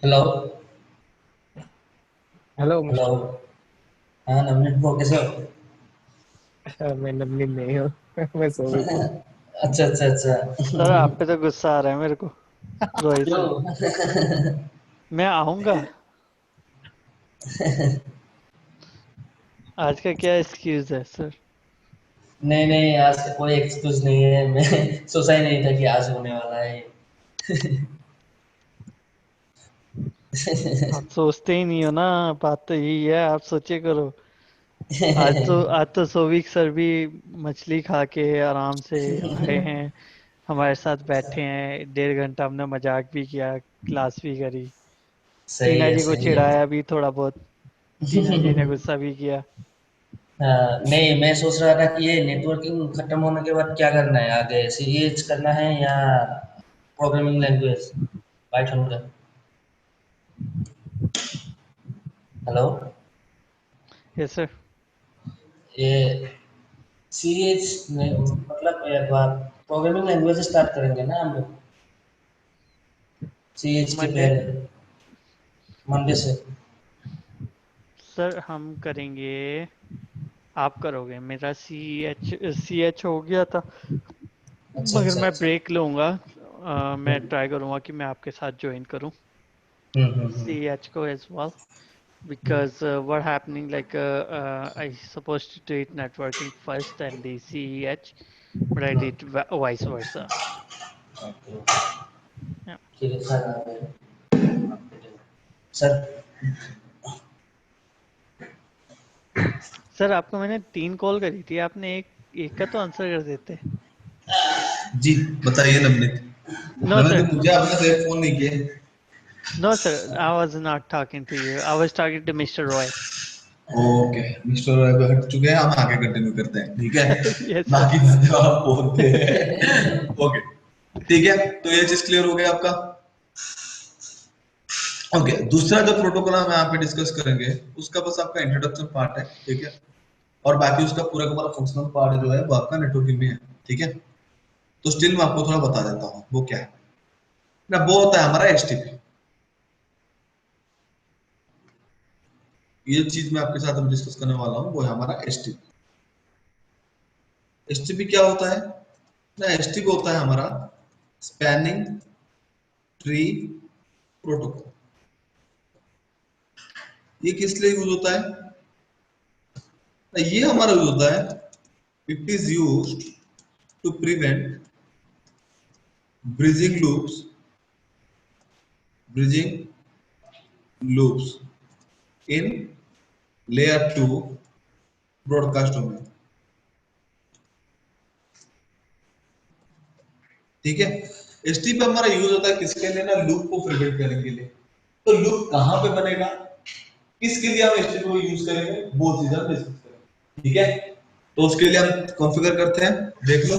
Speaker 5: हेलो।
Speaker 3: Hello
Speaker 5: hello.
Speaker 3: मिस्टर।
Speaker 5: हाँ नवनीत ब्रो, कैसे हो?
Speaker 3: मैं नवनीत नहीं हूँ। मैं सोविक हूँ।
Speaker 5: अच्छा अच्छा
Speaker 2: सर
Speaker 5: अच्छा।
Speaker 2: आप पे तो गुस्सा आ रहा है मेरे को, रोहित सर।
Speaker 5: क्यों?
Speaker 2: मैं आऊंगा, आज का क्या एक्सक्यूज है सर?
Speaker 5: नहीं नहीं, आज का कोई एक्सक्यूज नहीं है, मैं सोचा ही नहीं था कि आज होने वाला है।
Speaker 2: आप सोचते ही नहीं हो ना, बात तो यही है, आप सोचे करो। आज तो सोविक सर भी मछली खा के आराम से आए हैं, हमारे साथ बैठे हैं, 1.5 घंटा हमने मजाक भी किया, क्लास भी करी,
Speaker 5: सही
Speaker 2: टीना
Speaker 5: है
Speaker 2: जी को
Speaker 5: सही है।
Speaker 2: चिढ़ाया भी थोड़ा बहुत, टीना जी ने गुस्सा भी किया।
Speaker 5: नहीं, मैं सोच रहा था कि ये नेटवर्किंग खत्म होने के बाद क्या करना है आगे, सीएच करना है या प्रोग्रामिंग लैंग्वेज पाइथन का। हेलो।
Speaker 2: Yes sir.
Speaker 5: ये सीएच मतलब प्रोग्रामिंग लैंग्वेज स्टार्ट करेंगे ना हम लोग सीएच के
Speaker 2: मंडे
Speaker 5: पहले, मंडे से।
Speaker 2: सर हम करेंगे, आप करोगे, मेरा सी एच हो गया था,
Speaker 5: अच्छा
Speaker 2: मगर
Speaker 5: अच्छा
Speaker 2: मैं
Speaker 5: अच्छा।
Speaker 2: ब्रेक लूंगा। मैं
Speaker 5: हम्म
Speaker 2: ट्राई करूंगा कि मैं आपके साथ ज्वाइन करूं सी
Speaker 5: हम्म।
Speaker 2: एच को as well, because what happening like I supposed to do it networking first and the CEH, but I did vice versa.
Speaker 5: Okay.
Speaker 2: Yeah.
Speaker 5: ठीक है सर। सर
Speaker 2: सर आपको मैंने 3 कॉल करी थी, आपने एक एक का तो आंसर कर देते।
Speaker 1: जी बताइए नवनीत,
Speaker 2: नो
Speaker 1: नवनीत
Speaker 2: सर,
Speaker 1: मुझे आपने सिर्फ फोन नहीं किए।
Speaker 2: No sir, I was not talking to you, I was talking to Mr. Roy.
Speaker 1: Okay mister Roy पे हट चुके हैं, हम आगे कंटिन्यू करते हैं, ठीक है।
Speaker 2: Yes sir.
Speaker 1: बाकी बातें आप बोलते हैं। ओके ठीक है, तो ये चीज क्लियर हो गया आपका। ओके दूसरा जो प्रोटोकॉल हम यहाँ पे डिस्कस करेंगे उसका बस आपका इंट्रोडक्शन पार्ट है, ठीक है, और बाकी उसका पूरा का पूरा फंक्शनल पार्ट जो है वो आपका नेटवर्किंग में है, ठीक है। तो स्टिल मैं आपको थोड़ा बता देता हूँ वो क्या है ना, वो होता है हमारा एचटीपी। ये चीज मैं आपके साथ डिस्कस करने वाला हूँ वो है हमारा एचटीपी। एचटीपी क्या होता है ना, एचटीपी होता है हमारा स्पैनिंग ट्री प्रोटोकॉल। ये किस लिए यूज होता है ना, ये हमारा यूज होता है, it is used to prevent bridging loops, bridging loops in layer 2 broadcast domain। ठीक है, एचटीटीपी हमारा यूज होता है किसके लिए ना, लूप को प्रिवेंट करने के लिए। तो लूप कहां पे बनेगा, किसके लिए हम एचटीटीपी को यूज करेंगे, वो चीज हम डिस्कस करेंगे। ठीक है, तो उसके लिए हम कॉन्फ़िगर करते हैं, देख लो।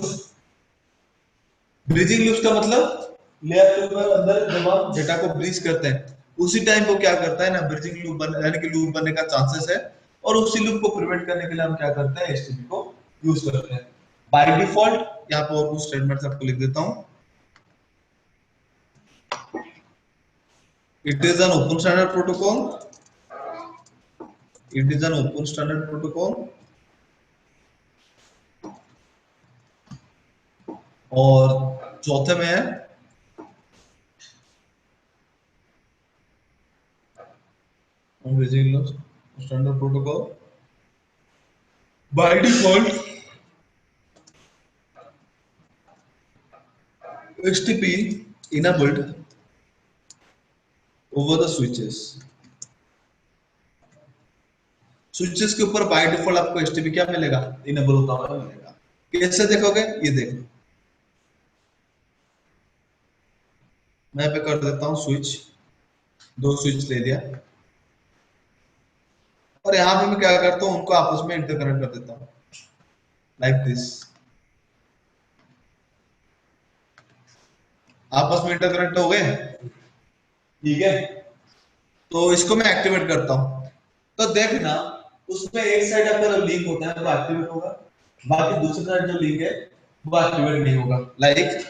Speaker 1: ब्रिजिंग लूप्स का मतलब लेयर 2 के अंदर जब हम डेटा को ब्रीज करते हैं उसी टाइम वो क्या करता है ना, ब्रिजिंग लूप बन यानी कि लूप बनने का चांसेस है, और उसी लूप को प्रिवेंट करने के लिए हम क्या करते हैं, एचटीटीपी को यूज करते हैं। बाय डिफॉल्ट यहाँ पर और कुछ स्टेटमेंट्स आपको लिख देता हूं। It is an open standard protocol. It is an open standard protocol. और चौथे में है standard protocol. By default, HTTP enabled over the switches। Switches के ऊपर बाय डिफॉल्ट आपको एचटीटीपी क्या मिलेगा, इनेबल होता हुआ मिलेगा। कैसे देखोगे, ये देखो, मैं यहाँ पे कर देता हूँ स्विच, 2 स्विच ले लिया, और यहाँ पे मैं क्या करता हूँ, उनको आपस में इंटरकनेक्ट कर देता हूँ लाइक दिस। आपस में इंटरकनेक्ट हो गए, ठीक है। तो इसको मैं एक्टिवेट करता हूँ, तो देखना उसमें एक साइड अगर लिंक होता है तो एक्टिवेट होगा, बाकी दूसरी साइड जो लिंक है वो एक्टिवेट नहीं होगा। लाइक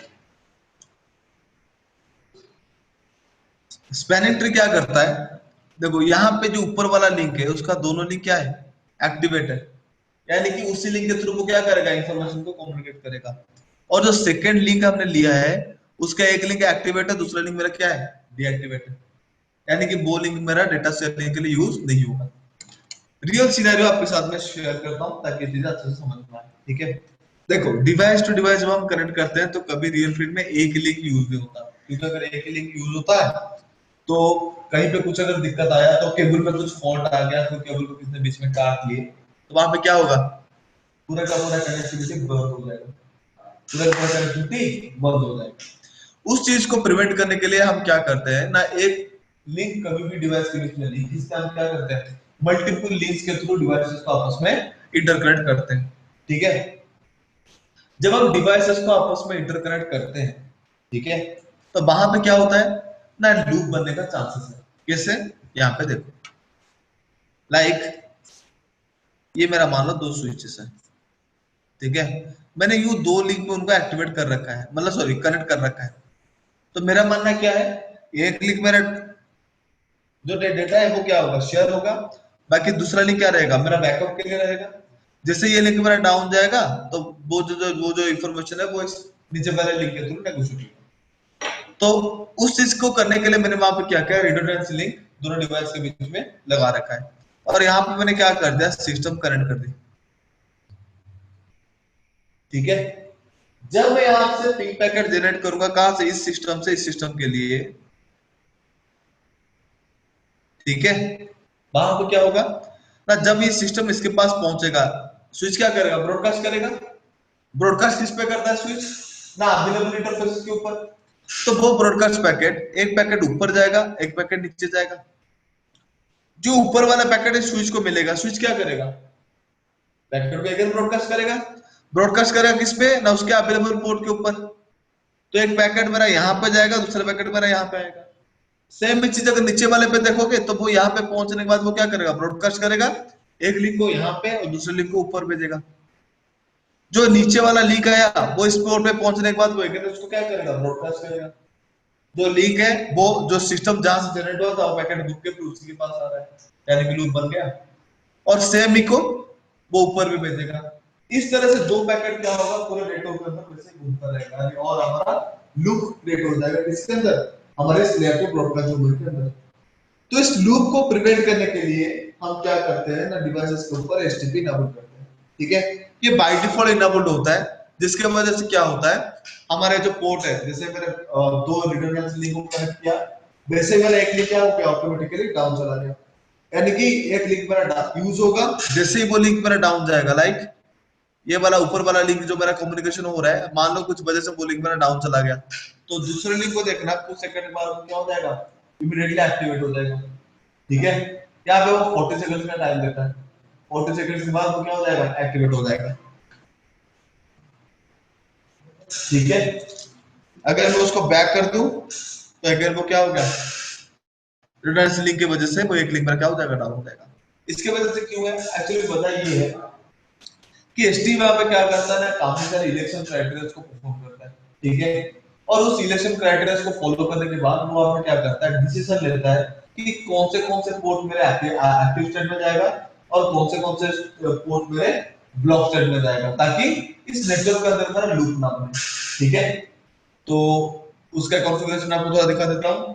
Speaker 1: स्पैनिंग ट्री क्या करता है, देखो यहाँ पे जो ऊपर वाला लिंक है उसका दोनों लिंक क्या है, एक्टिवेट है, यानी कि उसी लिंक के थ्रू वो क्या करेगा, इंफॉर्मेशन को कम्युनिकेट करेगा। और जो सेकंड लिंक हमने लिया है उसका एक लिंक एक्टिवेट है, दूसरा लिंक मेरा क्या है, डीएक्टिवेट है, यानी कि वो लिंक मेरा डेटा शेयरिंग के लिए यूज नहीं होगा। रियल सिनेरियो आपके साथ में शेयर करता हूं ताकि चीजें अच्छे से समझ में आए। ठीक है, देखो डिवाइस टू डिवाइस जब हम कनेक्ट करते हैं तो कभी रियल फील्ड में एक ही लिंक यूज नहीं होता, क्योंकि अगर एक ही लिंक यूज होता है तो कहीं पे कुछ अगर दिक्कत आया, तो केबल में कुछ फॉल्ट आ गया, तो केबल को किसने बीच में काट लिए, तो वहां पे क्या होगा, पूरा का पूरा कनेक्टिविटी बंद हो जाएगा, पूरा का पूरा कनेक्टिविटी बंद हो जाएगा। उस चीज को प्रिवेंट करने के लिए हम क्या करते हैं ना, एक लिंक कभी भी डिवाइस के बीच में नहीं, इससे हम क्या करते हैं, मल्टीपल लिंक्स के थ्रू डिवाइसेस को आपस में इंटरकनेक्ट करते हैं। ठीक है, जब हम डिवाइसेस को आपस में इंटरकनेक्ट करते हैं, ठीक है, तो वहां पे क्या होता है ना, लूप बनने का चांसेस है। कैसे, यहाँ पे देखो, लाइक ये मेरा मान लो 2 स्विचेस है, ठीक है, मैंने यू 2 लिंक में उनको एक्टिवेट कर रखा है, मतलब सॉरी कनेक्ट कर रखा है। तो मेरा मानना क्या है, एक लिंक मेरा जो डेटा है वो क्या होगा, शेयर होगा, बाकी दूसरा लिंक क्या रहेगा, मेरा बैकअप के लिए रहेगा। जैसे ये लिंक मेरा डाउन जाएगा तो वो जो इंफॉर्मेशन है वो इस नीचे वाले लिंक के थ्रू नेगोशिएट होगा। तो उस चीज को करने के लिए मैंने वहां पे क्या किया, रिडंडेंसी लिंक दोनों डिवाइस के बीच में लगा रखा है, और यहाँ पे मैंने क्या कर दिया, सिस्टम कनेक्ट कर दी। ठीक है, जब मैं यहाँ से पिंग पैकेट जनरेट करूंगा, कहां से, इस सिस्टम से इस सिस्टम के लिए, ठीक है, वहां पे क्या होगा ना, जब ये सिस्टम इसके पास पहुंचेगा, स्विच क्या करेगा, ब्रॉडकास्ट करेगा। ब्रॉडकास्ट किस पे करता है स्विच ना, अवेलेबल इंटरफेस के ऊपर। तो वो ब्रॉडकास्ट पैकेट, एक पैकेट ऊपर जाएगा, एक पैकेट नीचे जाएगा। जो ऊपर वाला पैकेट है स्विच को मिलेगा, स्विच क्या करेगा, पैकेट को अगेन ब्रॉडकास्ट करेगा। ब्रॉडकास्ट करेगा किस पे ना, उसके अवेलेबल पोर्ट के ऊपर। तो एक पैकेट मेरा यहाँ पे जाएगा, दूसरा पैकेट मेरा यहाँ पे आएगा। सेम चीज अगर नीचे वाले पे देखोगे तो वो यहाँ पे पहुंचने के बाद वो क्या करेगा, ब्रॉडकास्ट करेगा, एक लिंक को यहाँ पे और दूसरे लिंक को ऊपर भेजेगा। जो नीचे वाला लिंक आया वो इस पोर्ट पे पहुंचने के बाद वो उसको क्या करेगा, ब्रॉडकास्ट करेगा। जो लिंक है वो जो सिस्टम जहां से जनरेट हुआ था वो पैकेट बुक के उसी के पास आ रहा है, यानी कि लूप बन गया, और सेम ही को वो ऊपर भी भेजेगा। इस तरह से 2 पैकेट क्या होगा, पूरे नेटवर्क के अंदर वैसे घूमता रहेगा, और हमारा लूप क्रिएट हो जाएगा किसके अंदर, हमारे इस लेयर टू ब्रॉडकास्ट के अंदर। तो इस लूप को प्रिवेंट करने के लिए हम क्या करते हैं ना, डिवाइसेस के ऊपर एचटीटीपी इनेबल करते हैं। ठीक है, ये बाय डिफॉल्ट इनेबल्ड होता है, जिसके वजह से क्या होता है, हमारे जो पोर्ट है, जैसे मैंने 2 रिडंडेंसी लिंक को कनेक्ट किया, बेसिक वाला एक लिंक क्या हो गया, ऑटोमेटिकली डाउन चला गया। यानी कि एक लिंक मेरा यूज होगा, जैसे ही वो लिंक मेरा डाउन जाएगा, लाइक ये वाला ऊपर वाला लिंक जो मेरा कम्युनिकेशन हो रहा है, मान लो कुछ वजह से वो लिंक मेरा डाउन चला गया, तो दूसरे लिंक को देखना कुछ सेकंड के बाद वो क्या हो जाएगा, इमीडिएटली एक्टिवेट हो जाएगा। ठीक है, यहाँ पे वो 40 सेकंड्स का टाइम देता है, 40 सेकंड्स के बाद वो क्या हो जाएगा, एक्टिवेट हो जाएगा। ठीक है, अगर मैं उसको बैक कर दूं तो अगर वो क्या हो गया, रिडंडेंसी लिंक की वजह से वो एक लिंक पर क्या हो जाएगा, डाउन हो जाएगा। इसके वजह से क्यों है, एक्चुअली वजह ये है कि एसटी वहां पे क्या करता है ना, काफी सारे इलेक्शन क्राइटेरिया को परफॉर्म करता है। ठीक है, और उस इलेक्शन क्राइटेरिया को फॉलो करने के बाद वो वहां पे क्या करता है, डिसीजन लेता है कि कौन से पोर्ट मेरे एक्टिव स्टेट में जाएगा और कौन से पोर्ट मेरे ब्लॉक स्टेट में जाएगा, ताकि इस नेटवर्क के अंदर मेरा लूप ना बने। ठीक है, तो उसका कॉन्फ़िगरेशन आपको थोड़ा दिखा देता हूं।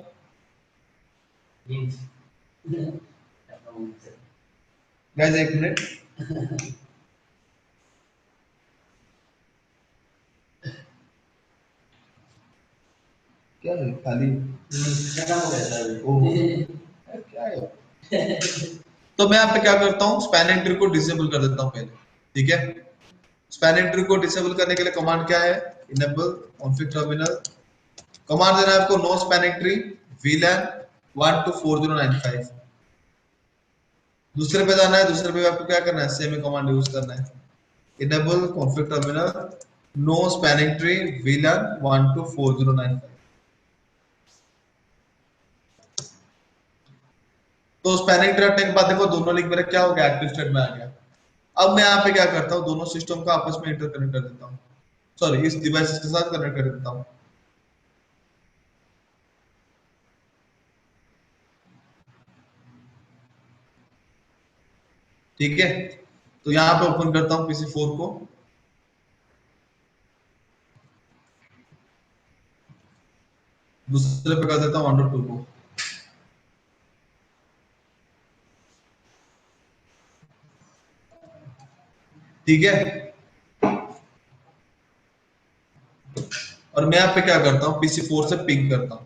Speaker 1: गाइस एक मिनट, क्या है खाली
Speaker 5: खत्म हो गया था
Speaker 1: ओह
Speaker 5: अभी।
Speaker 1: क्या है। तो मैं यहाँ पे क्या करता हूँ, स्पैनिंग ट्री को डिसेबल कर देता हूँ पहले। ठीक है, स्पैनिंग ट्री को डिसेबल करने के लिए कमांड क्या है, इनेबल कॉन्फिग टर्मिनल। कमांड देना है आपको no spanning tree VLAN 1 to 4095। दूसरे पे जाना है, दूसरे पे आपको क्या करना है, सेम कमांड यूज करना है, enable config terminal no spanning tree VLAN 1 to 4095। तो स्पैनिंग ट्री हटने के बाद देखो दोनों लिंक मेरे क्या हो गया, एक्टिव स्टेट में आ गया। अब मैं यहाँ पे क्या करता हूँ, दोनों सिस्टम को आपस में इंटरकनेक्ट कर देता हूँ, सॉरी इस डिवाइस के साथ कनेक्ट कर देता हूँ। ठीक है, तो यहाँ पे ओपन करता हूँ PC4 को, दूसरे पे कर देता हूँ 1.2 को। ठीक है, और मैं यहाँ पे क्या करता हूँ, PC4 से पिंग करता हूँ।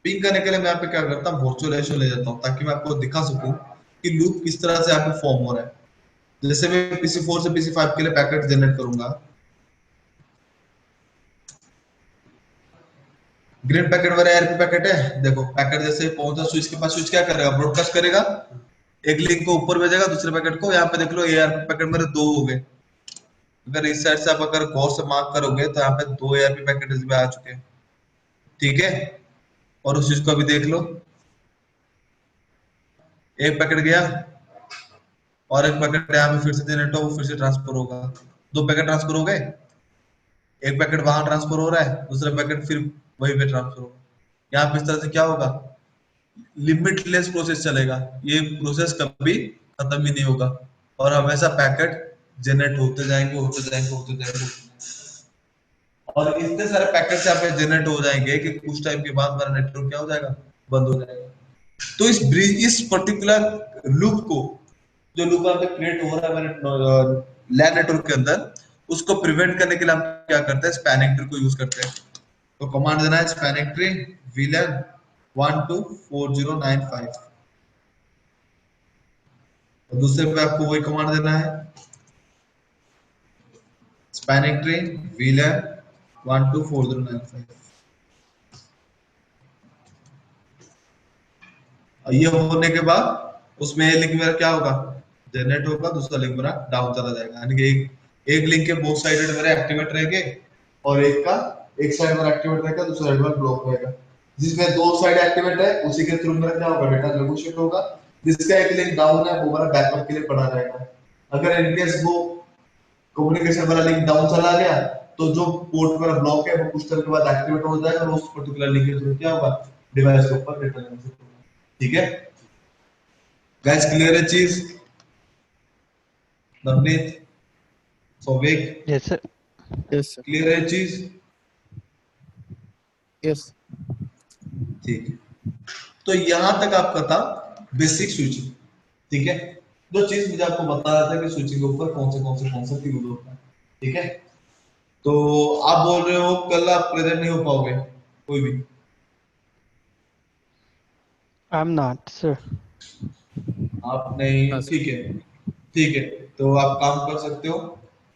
Speaker 1: पिंग करने के लिए मैं यहाँ पे क्या करता हूँ, वर्चुअलाइजेशन ले जाता हूँ, ताकि मैं आपको दिखा सकूं कि लूप किस तरह से यहाँ पे फॉर्म हो रहा है। जैसे मैं PC4 से PC5 के लिए पैकेट जनरेट करूंगा, ग्रीन पैकेट वाला ARP पैकेट है, देखो पैकेट जैसे पहुंचा स्विच के पास, स्विच क्या करेगा, ब्रॉडकास्ट करेगा, एक लिंक को ऊपर भेजेगा दूसरे पैकेट को। यहाँ पे देख लो ARP पैकेट मेरे 2 हो गए। अगर इस साइड से आप अगर गौर से मार्क करोगे तो यहाँ पे 2 ARP पैकेट इसमें आ चुके हैं। ठीक है, और उस चीज को अभी देख लो, एक पैकेट गया और एक पैकेट यहाँ पे फिर से जनरेट हो, फिर से ट्रांसफर होगा, 2 पैकेट ट्रांसफर हो गए, एक पैकेट वहां ट्रांसफर हो रहा है, दूसरा पैकेट फिर वहीं पे ट्रांसफर होगा। यहाँ पे इस तरह से क्या होगा, लिमिटलेस प्रोसेस चलेगा, ये प्रोसेस कभी खत्म ही नहीं होगा, और हमेशा पैकेट जनरेट होते जाएंगे होते जाएंगे होते जाएंगे, और इतने सारे पैकेट यहाँ पे जनरेट हो जाएंगे कि कुछ टाइम के बाद हमारा नेटवर्क क्या हो जाएगा, बंद हो जाएगा। तो इस पर्टिकुलर लूप को, जो लूप यहाँ पे क्रिएट हो रहा है मेरे लैन नेटवर्क के अंदर, उसको प्रिवेंट करने के लिए हम क्या करते हैं, स्पैनिंग ट्री को यूज करते हैं। तो कमांड देना है स्पैनिंग ट्री VLAN 1 to 4095, और दूसरे पे आपको वही कमांड देना है, स्पैनिंग ट्री VLAN 1 to 4095। और ये होने के बाद उसमें एक लिंक मेरा क्या होगा, जनरेट होगा, दूसरा लिंक मेरा डाउन चला जाएगा। यानी कि एक लिंक के बोथ साइडेड मेरे एक्टिवेट रहेंगे, और एक साइड मेरा एक्टिवेट रहेगा, दूसरा साइड मेरा ब्लॉक रहेगा। जिसमें दो साइड एक्टिवेट है उसी के थ्रू मेरा क्या होगा, डेटा नेगोशिएट होगा। जिसका एक लिंक डाउन है वो मेरा बैकअप के लिए पड़ा रहेगा। अगर इनकेस वो कम्युनिकेशन वाला लिंक डाउन चला गया तो जो पोर्ट मेरा ब्लॉक है वो कुछ टाइम के बाद एक्टिवेट हो जाएगा, और उस पर्टिकुलर लिंक के थ्रू क्या होगा, डिवाइस के ऊपर डेटा नेगोशिएट होगा। ठीक है गाइस, क्लियर है चीज, Navneet, Souvik,
Speaker 2: yes sir.
Speaker 3: Yes sir.
Speaker 1: Clear है चीज?
Speaker 3: यस।
Speaker 1: ठीक है, तो यहां तक आपका था बेसिक स्विचिंग। ठीक है, जो चीज मुझे आपको बता रहा था कि स्विचिंग के ऊपर कौन से कॉन्सेप्ट यूज होता है। ठीक है, तो आप बोल रहे हो कल आप प्रेजेंट नहीं हो पाओगे कोई भी?
Speaker 2: I'm not, sir.
Speaker 1: आप नहीं,
Speaker 3: हाँ सर।
Speaker 1: ठीक है, ठीक है। तो आप काम कर सकते हो,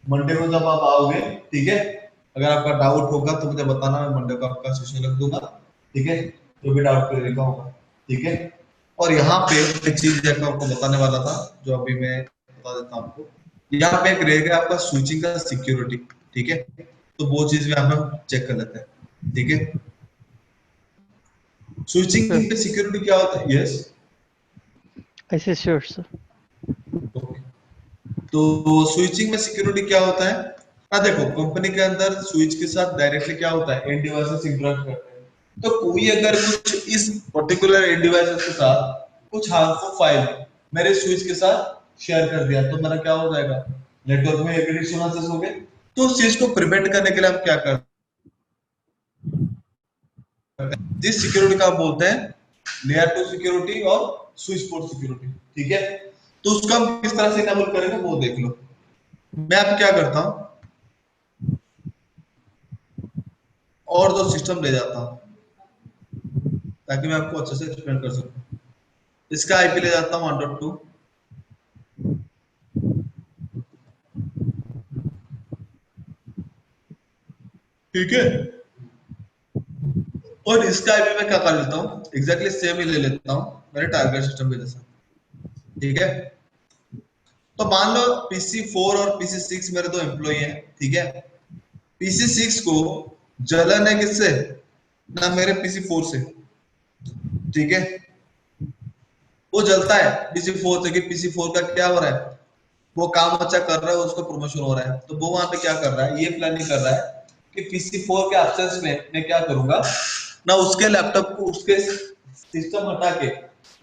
Speaker 1: मंडे को जब आप आओगे, ठीक है, अगर आपका डाउट होगा तो मुझे बताना, मैं मंडे को आपका सेशन रख दूंगा, ठीक है, जो भी डाउट क्लियर का होगा, ठीक है। और यहाँ पे एक चीज जो मैं आपको बताने वाला था, जो अभी मैं बता देता हूँ आपको। यहाँ पे एक रहेगा आपका स्विचिंग का सिक्योरिटी, ठीक है, तो वो चीज में हम चेक कर लेते हैं, ठीक है। Switching
Speaker 2: Sure.
Speaker 1: पे सिक्योरिटी क्या होता है? Yes,
Speaker 2: I say sure, sir.
Speaker 1: Okay. तो स्विचिंग में सिक्योरिटी क्या होता है? हाँ देखो, कंपनी के अंदर स्विच के साथ डायरेक्टली क्या होता है, एंड डिवाइसेस इंटरेक्ट करते हैं। तो कोई अगर कुछ इस पर्टिकुलर एंड डिवाइसेस के साथ कुछ हार्मफुल फाइल मेरे स्विच के साथ शेयर कर दिया, तो मेरा क्या हो जाएगा, नेटवर्क में एडिशनल हो गए। तो उस चीज को प्रिवेंट करने के लिए हम क्या करते हैं, जिस सिक्योरिटी का आप बोलते हैं लेयर 2 सिक्योरिटी और स्विच पोर्ट सिक्योरिटी, ठीक है। तो उसका हम किस तरह से इनेबल करेंगे वो देख लो। मैं अब क्या करता हूँ, और दो सिस्टम ले जाता हूँ ताकि मैं आपको अच्छे से एक्सप्लेन कर सकूं। इसका आईपी ले जाता हूँ 1.2, ठीक है। और इसका आईपी मैं क्या कर लेता हूँ, एग्जैक्टली सेम ही ले लेता हूँ मेरे टारगेट सिस्टम के जैसा, ठीक है। तो मान लो PC4 और PC6 मेरे दो एम्प्लॉय हैं, ठीक है। PC6 को जलन है किससे, ना मेरे PC4 से, ठीक है। वो जलता है PC4 से कि PC4 का क्या हो रहा है, वो काम अच्छा कर रहा है, उसका प्रमोशन हो रहा है। तो वो वहां पे क्या कर रहा है, ये प्लानिंग कर रहा है कि PC4 के एब्सेंस में मैं क्या करूंगा ना, उसके लैपटॉप को, उसके सिस्टम हटा के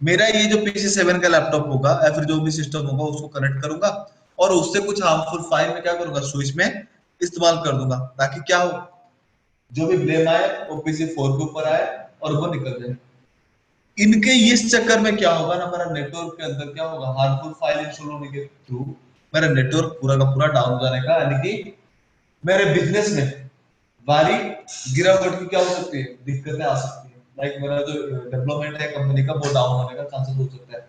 Speaker 1: मेरा ये जो PC7 का लैपटॉप होगा या फिर जो भी सिस्टम होगा उसको कनेक्ट करूंगा, और उससे कुछ हार्मफुल फाइल में क्या करूंगा, स्विच में इस्तेमाल कर दूंगा, ताकि क्या हो, जो भी ब्लेम आए वो PC4 के ऊपर आए और वो निकल जाए। इनके इस चक्कर में क्या होगा ना, मेरा नेटवर्क के अंदर क्या होगा, हार्मफुल फाइल इंस्टॉल होने के थ्रू मेरा नेटवर्क पूरा का पूरा डाउन हो जाने का, यानी कि मेरे बिजनेस में भारी गिरावट की क्या हो सकती है, दिक्कतें आ सकती है। लाइक मेरा जो डेवलपमेंट है कंपनी का, वो डाउन होने का चांसेस हो सकता है।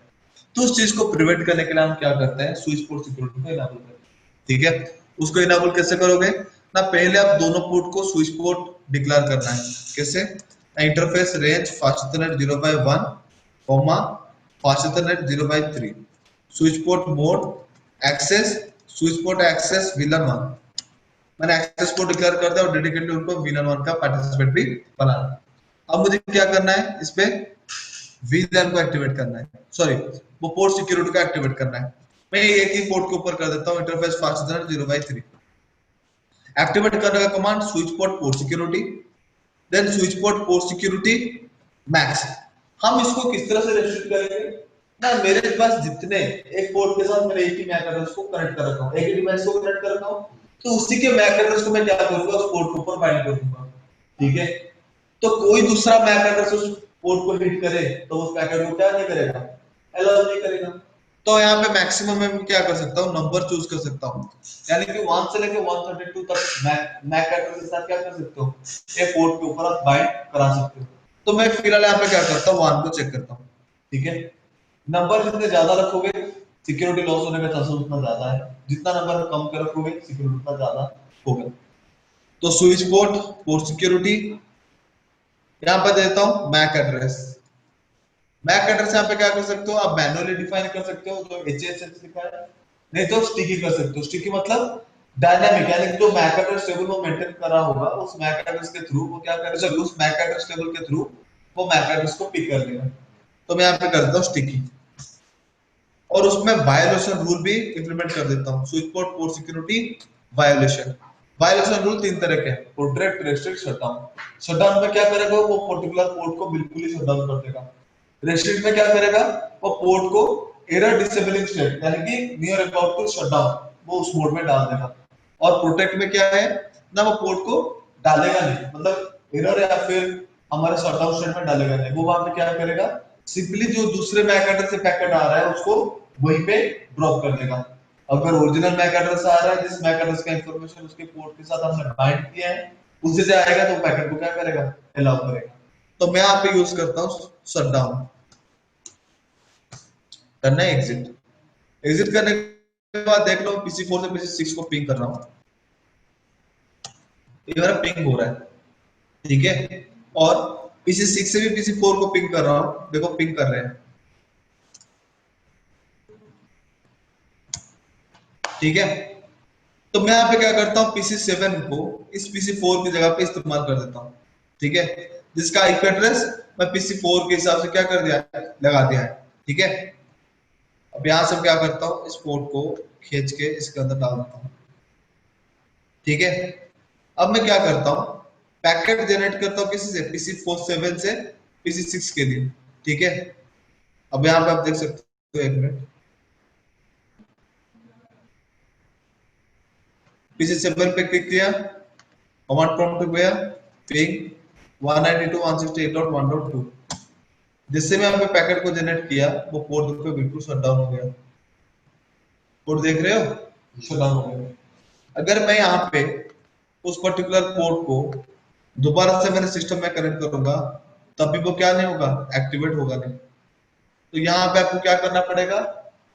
Speaker 1: तो उस चीज को प्रिवेंट करने के लिए हम क्या करते हैं, स्विच पोर्ट सिक्योरिटी को इनेबल करते हैं, ठीक है। उसको इनेबल कैसे करोगे ना, पहले आप दोनों पोर्ट को स्विच पोर्ट डिक्लेयर करना है। कैसे, interface range fast ethernet 0/1 comma fast ethernet 0/3, switch port mode access, switch port access VLAN 1। मैंने एक्सेस को डिक्लेयर कर दिया और डेडिकेटली उनको VLAN 1 का पार्टिसिपेट भी बनाना। अब मुझे क्या करना है, इस पे VLAN को एक्टिवेट करना है, सॉरी, वो पोर्ट सिक्योरिटी को एक्टिवेट करना है। मैं एक ही पोर्ट के ऊपर कर देता हूँ, इंटरफेस फास्ट इथरनेट 0/3। एक्टिवेट करने का command switch port port security, then switch port port security max. हम इसको किस तरह से रेस्ट्रिक्ट करेंगे ना, मेरे पास जितने एक पोर्ट के साथ मैंने एक ही मैक एड्रेस को कनेक्ट कर रखा हूँ, एक ही डिवाइस को कनेक्ट कर रखा हूँ, तो उसी के मैक एड्रेस को मैं क्या करूंगा, उस पोर्ट के ऊपर बाइंड कर दूंगा, ठीक है। तो कोई दूसरा मैक एड्रेस उस पोर्ट को हिट करे तो उस पैकेट को क्या नहीं करेगा, अलाउ नहीं करेगा। तो यहाँ पे मैक्सिमम मैं क्या कर सकता हूँ, नंबर चूज कर सकता हूँ, यानी कि 1 से लेके 132 तक मैक एड्रेस के साथ क्या कर सकते हो, एक पोर्ट के ऊपर आप बाइंड करा सकते हो। तो मैं फिलहाल यहाँ पे क्या करता हूँ, 1 को चेक करता हूँ, ठीक है। नंबर जितने ज्यादा रखोगे सिक्योरिटी लॉस होने का चांसेस उतना ज्यादा है, जितना नंबर कम कर रखोगे सिक्योरिटी उतना ज्यादा होगा। तो स्विच पोर्ट पोर्ट सिक्योरिटी यहाँ पे देता हूँ मैक एड्रेस। मैक एड्रेस यहाँ पे क्या कर सकते हो, आप मैनुअली डिफाइन कर सकते हो, जो HHS लिखा है, नहीं तो स्टिकी कर सकते हो। स्टिकी मतलब डायनामिक, यानी कि जो मैक एड्रेस टेबल वो मेंटेन करा होगा, उस मैक एड्रेस के थ्रू वो क्या करेगा, उस मैक एड्रेस टेबल के थ्रू वो मैक एड्रेस को पिक कर लेगा। तो मैं यहाँ पे कर देता हूँ स्टिकी, और उसमें वायोलेशन रूल भी इंप्लीमेंट कर देता हूँ, switch port port security violation. Violation rule 3 तरह के हैं, प्रोटेक्ट, रेस्ट्रिक्ट, शटडाउन। शटडाउन में क्या करेगा, वो पर्टिकुलर पोर्ट को बिल्कुल ही शटडाउन कर देगा। रेस्ट्रिक्ट में क्या करेगा, वो पोर्ट को एरर डिसेबलिंग स्टेट, यानी कि नियर अबाउट टू शटडाउन, वो उस मोड में डाल देगा। और प्रोटेक्ट में क्या है ना, वो पोर्ट को डालेगा नहीं, मतलब एरर या फिर हमारे शटडाउन स्टेट में डालेगा नहीं। वो वहां पे क्या करेगा, सिंपली जो दूसरे मैक एड्रेस से पैकेट आ रहा है उसको वहीं पे ड्रॉप कर देगा। अगर ओरिजिनल मैक एड्रेस आ रहा है, जिस मैक एड्रेस का इंफॉर्मेशन उसके पोर्ट के साथ हमने बाइंड किया है, उसी से आएगा, तो पैकेट को क्या करेगा, अलाउ करेगा। तो मैं यहाँ पे यूज करता हूँ शटडाउन। करना है एग्जिट। एग्जिट करने के बाद देख लो PC4 से PC6 को पिंग कर रहा हूँ, ये मेरा पिंग हो रहा है, ठीक है। और PC6 से भी PC4 को पिंग कर रहा हूँ, देखो पिंग कर रहे हैं, ठीक है। तो मैं यहाँ पे क्या करता हूँ, PC7 को इस PC4 की जगह पे इस्तेमाल कर देता हूँ, ठीक है। जिसका आईपी एड्रेस मैं PC4 के हिसाब से क्या कर दिया है, लगा दिया है, ठीक है। अब यहाँ से क्या करता हूँ, इस पोर्ट को खींच के इसके अंदर डाल देता हूँ, ठीक है। अब मैं क्या करता हूँ, पैकेट जनरेट करता हूँ किसी से, PC7 से PC6 के लिए, ठीक है। अब यहाँ पे आप देख सकते हो, एक मिनट, PC7 पे क्लिक किया, कमांड प्रॉम्प्ट पे गया, पिंग 192.168.1.2, जिससे मैं यहाँ पे पैकेट को जनरेट किया, वो पोर्ट पे बिल्कुल शट डाउन हो गया। पोर्ट देख रहे हो, शट डाउन हो गया। अगर मैं यहाँ पे उस पर्टिकुलर पोर्ट को दोबारा से मेरे सिस्टम में कनेक्ट करूंगा, तभी वो क्या नहीं होगा, एक्टिवेट होगा नहीं। तो यहाँ पे आपको क्या करना पड़ेगा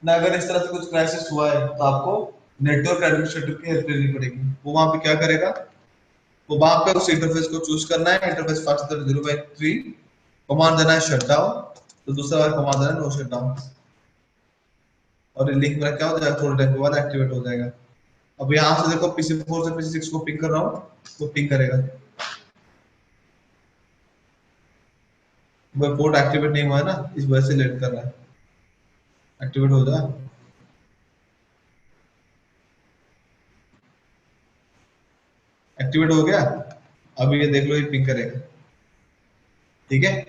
Speaker 1: ना, अगर इस तरह से कुछ क्राइसिस हुआ है तो आपको नेटवर्क एडमिनिस्ट्रेटर की हेल्प लेनी पड़ेगी। वो वहां पे क्या करेगा, वो वहां पे उस इंटरफेस को चूज करना है, इंटरफेस फास्टर 0/3, कमांड देना है शट डाउन, तो दूसरा बार कमांड देना है नो शट डाउन, और ये लिंक मेरा क्या हो जाएगा, थोड़े टाइम के बाद एक्टिवेट हो जाएगा। अब यहाँ से देखो PC4 से PC6 को पिंग कर रहा हूँ, वो पिंग करेगा, वो पोर्ट एक्टिवेट नहीं हुआ है ना, इस वजह से लेट कर रहा है, एक्टिवेट हो जाए। एक्टिवेट हो गया, अब ये देख लो, ये पिंग करेगा, ठीक है।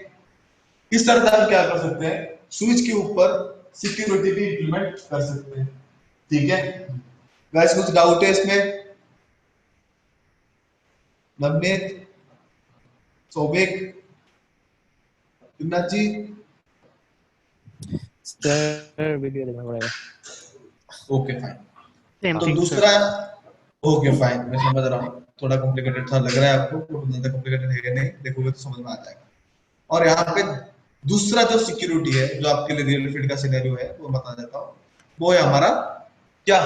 Speaker 1: इस तरह से हम क्या कर सकते हैं, स्विच के ऊपर सिक्योरिटी भी इंप्लीमेंट कर सकते हैं, ठीक है। गाइस कुछ डाउट है इसमें? नवनीत, सौभिक, इमरान जी?
Speaker 3: सर वीडियो देखना पड़ेगा।
Speaker 1: Okay fine.
Speaker 2: सेम
Speaker 1: तो
Speaker 2: थिंग
Speaker 1: दूसरा,
Speaker 2: सर।
Speaker 1: ओके फाइन, मैं समझ रहा हूँ, थोड़ा कॉम्प्लिकेटेड था लग रहा है आपको, तो ज्यादा कॉम्प्लिकेटेड है नहीं, देखोगे तो समझ में आ जाएगा। और यहाँ पे दूसरा जो सिक्योरिटी है, जो आपके लिए रियल फील्ड का सिनेरियो है, वो बता देता हूँ। वो है हमारा क्या,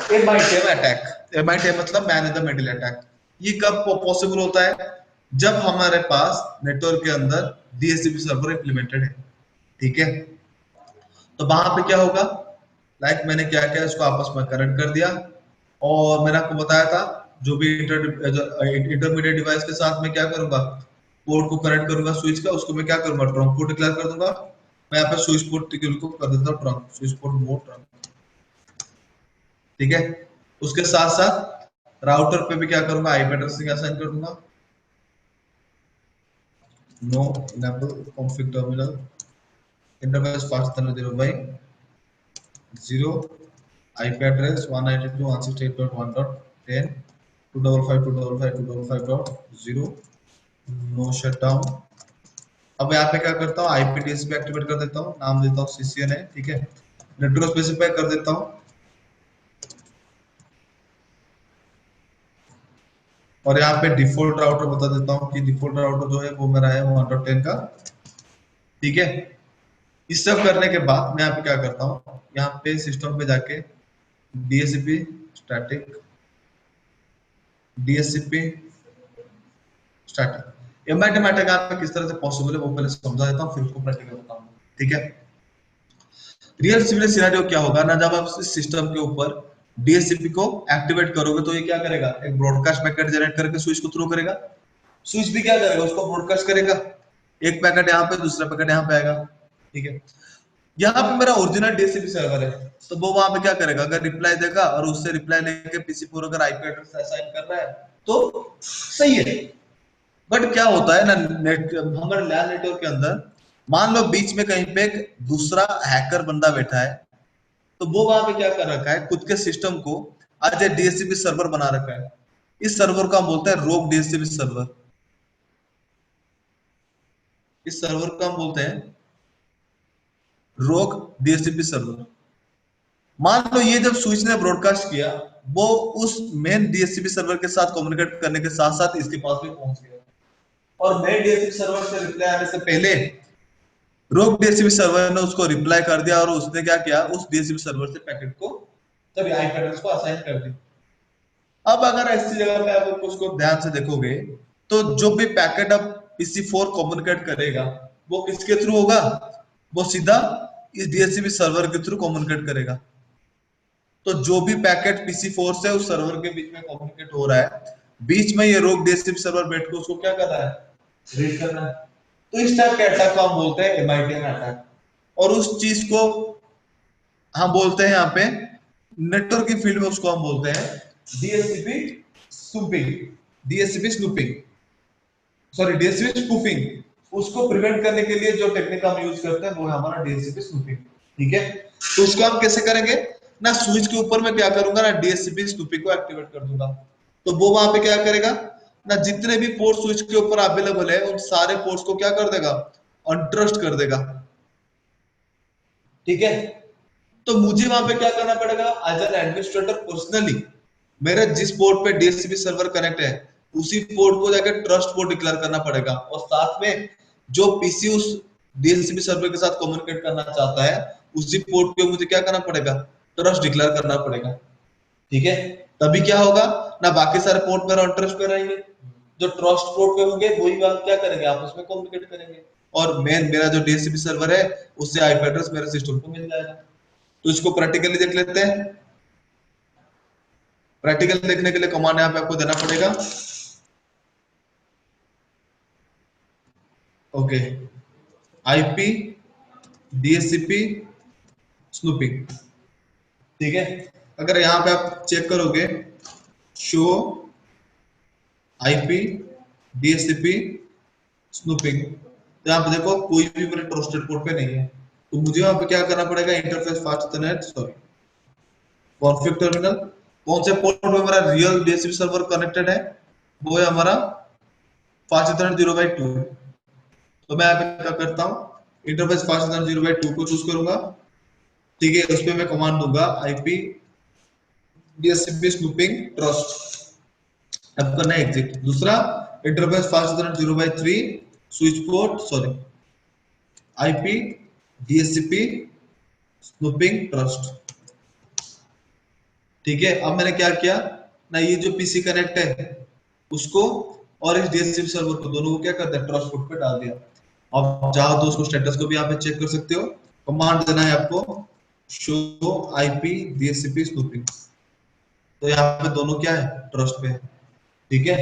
Speaker 1: MITM अटैक। MITM मतलब man in the middle attack. ये कब पॉसिबल होता है, जब हमारे पास नेटवर्क के अंदर DHCP सर्वर इंप्लीमेंटेड है, ठीक है। तो वहां पे क्या होगा, लाइक मैंने क्या किया, इसको आपस में कनेक्ट कर दिया, और मैंने आपको बताया था जो भी इंटरमीडिएट डिवाइस के साथ मैं क्या करूंगा, पोर्ट को कनेक्ट करूंगा स्विच का, उसको मैं क्या करूंगा, ट्रंक पोर्ट डिक्लेयर कर दूंगा। मैं यहाँ पे स्विच पोर्ट को कर देता हूँ trunk, switch port mode trunk, ठीक है। उसके साथ साथ राउटर पे भी क्या करूंगा, आईपी एड्रेसिंग असाइन कर दूंगा, no enable config terminal interface fast ethernet 0/0, IP address 192.168.1.10, 255.255.255.0, no shutdown. अब यहाँ पे क्या करता हूँ, IPTS पे एक्टिवेट कर देता हूँ, नाम देता हूँ CCNA, ठीक है। नेटवर्क स्पेसिफाई कर देता हूँ, और यहाँ पे डिफॉल्ट राउटर बता देता हूँ कि डिफॉल्ट राउटर जो है वो मेरा है 1.10 का, ठीक है। इस सब करने के बाद मैं यहाँ पे क्या करता हूँ, यहाँ पे सिस्टम पे जाके DHCP static, DHCP static, MITM attack यहाँ पे किस तरह से पॉसिबल है वो पहले समझा देता हूँ, फिर उसको प्रैक्टिकल बताऊंगा, ठीक है। रियल सिविल सिनेरियो क्या होगा ना, जब आप सिस्टम के ऊपर DHCP को एक्टिवेट करोगे तो ये क्या करेगा, एक ब्रॉडकास्ट पैकेट जनरेट करके स्विच को थ्रो करेगा। स्विच भी क्या करेगा, उसको ब्रॉडकास्ट करेगा, एक पैकेट यहाँ पे, दूसरा पैकेट यहाँ पे आएगा, ठीक है। यहाँ पे मेरा ओरिजिनल DHCP सर्वर है, तो वो वहां पे क्या करेगा, अगर रिप्लाई देगा और उससे रिप्लाई लेके PC4 अगर आईपी एड्रेस असाइन कर रहा है तो सही है। बट क्या होता है ना, नेट हमारे लैन नेटवर्क के अंदर, मान लो बीच में कहीं पे एक दूसरा हैकर बंदा बैठा है, तो वो वहां पे क्या कर रखा है, खुद के सिस्टम को आज एक DHCP सर्वर बना रखा है। इस सर्वर को हम बोलते हैं रोग DHCP सर्वर। इस सर्वर को हम बोलते हैं रोग DHCP सर्वर। मान लो ये जब स्विच ने ब्रॉडकास्ट किया, वो उस मेन DHCP सर्वर के साथ कम्युनिकेट करने के साथ साथ इसके पास भी पहुंच गया, और मेन DHCP सर्वर से रिप्लाई आने से पहले रोग डीएचसीपी सर्वर ने उसको रिप्लाई कर दिया और उसने क्या किया, उस डीएचसीपी सर्वर से पैकेट को सभी आईपी एड्रेस को असाइन कर दी। अब अगर ऐसी जगह पे आप उसको ध्यान से देखोगे तो जो भी पैकेट अब PC4 कम्युनिकेट करेगा वो किसके थ्रू होगा, वो सीधा इस डीएचसीपी सर्वर के थ्रू कम्युनिकेट करेगा। तो जो भी पैकेट PC4 से उस सर्वर के बीच में कम्युनिकेट हो रहा है, बीच में ये रोग डीएचसीपी सर्वर बैठ के उसको क्या कर रहा है, रीड कर रहा है। तो इस टाइप के अटैक को हम बोलते हैं एमआईटीएन अटैक, और उस चीज को हम बोलते हैं यहाँ पे नेटवर्क की फील्ड में उसको हम बोलते हैं DHCP snooping, DHCP snooping, sorry DHCP spoofing. उसको प्रिवेंट करने के लिए जो टेक्निक हम यूज करते हैं वो है हमारा डीएचसीपी स्नूपिंग। ठीक है, तो उसको हम कैसे करेंगे ना, स्विच के ऊपर मैं क्या करूंगा ना, डीएचसीपी स्नूपिंग को एक्टिवेट कर दूंगा। तो वो वहां पे क्या करेगा ना, जितने भी पोर्ट स्विच के ऊपर अवेलेबल है उन सारे पोर्ट्स को क्या कर देगा, अनट्रस्ट कर देगा। ठीक है, तो मुझे वहां पे क्या करना पड़ेगा, एज एन एडमिनिस्ट्रेटर पर्सनली मेरा जिस पोर्ट पे डीएचसीपी सर्वर कनेक्ट है उसी पोर्ट को जाकर ट्रस्ट पोर्ट डिक्लेयर करना पड़ेगा, और साथ में जो पीसी उस डीएचसीपी सर्वर के साथ कम्युनिकेट करना चाहता है उसी पोर्ट पे मुझे क्या करना पड़ेगा, ट्रस्ट डिक्लेयर करना पड़ेगा। ठीक है, तभी क्या होगा ना, बाकी सारे पोर्ट मेरा ट्रस्ट पे रहेंगे, जो ट्रस्ट पोर्ट पे होंगे वही बात क्या करेंगे, आपस में कम्युनिकेट करेंगे, और मेरा जो डीएचसीपी सर्वर है उससे आईपी एड्रेस मेरे सिस्टम को मिल जाएगा। तो इसको प्रैक्टिकली देख लेते हैं। प्रैक्टिकल देखने के लिए कमांड यहाँ पे आपको देना पड़ेगा, ओके, आईपी डीएचसीपी स्नूपिंग। ठीक है, अगर यहाँ पे आप चेक करोगे शो आईपी डीएचसीपी स्नूपिंग, तो यहाँ पे देखो कोई भी मेरे ट्रस्टेड पोर्ट पे नहीं है, तो मुझे वहां पे क्या करना पड़ेगा, interface fast Ethernet, sorry config terminal, कौन से पोर्ट पे मेरा रियल डीएचसीपी सर्वर कनेक्टेड है, वो है हमारा फास्ट इथरनेट 0/2। तो मैं यहाँ पे क्या करता हूँ, इंटरफेस फास्ट इथरनेट 0/2 को चूज करूंगा। ठीक है, उस पे मैं कमांड दूंगा आईपी डीएचसीपी स्नूपिंग ट्रस्ट, अब करना है एग्जिट। दूसरा interface fast ethernet 0/3 switch port, sorry IP DHCP snooping trust. ठीक है, अब मैंने क्या किया ना, ये जो पीसी कनेक्ट है उसको और इस डीएचसीपी सर्वर को दोनों को क्या करता है, ट्रस्ट पोर्ट पे डाल दिया। अब चाहो तो उसको स्टेटस को भी यहाँ पे चेक कर सकते हो, कमांड देना है आपको शो आईपी डीएचसीपी स्नूपिंग, तो यहाँ पे दोनों क्या है, ट्रस्ट पे है। ठीक है,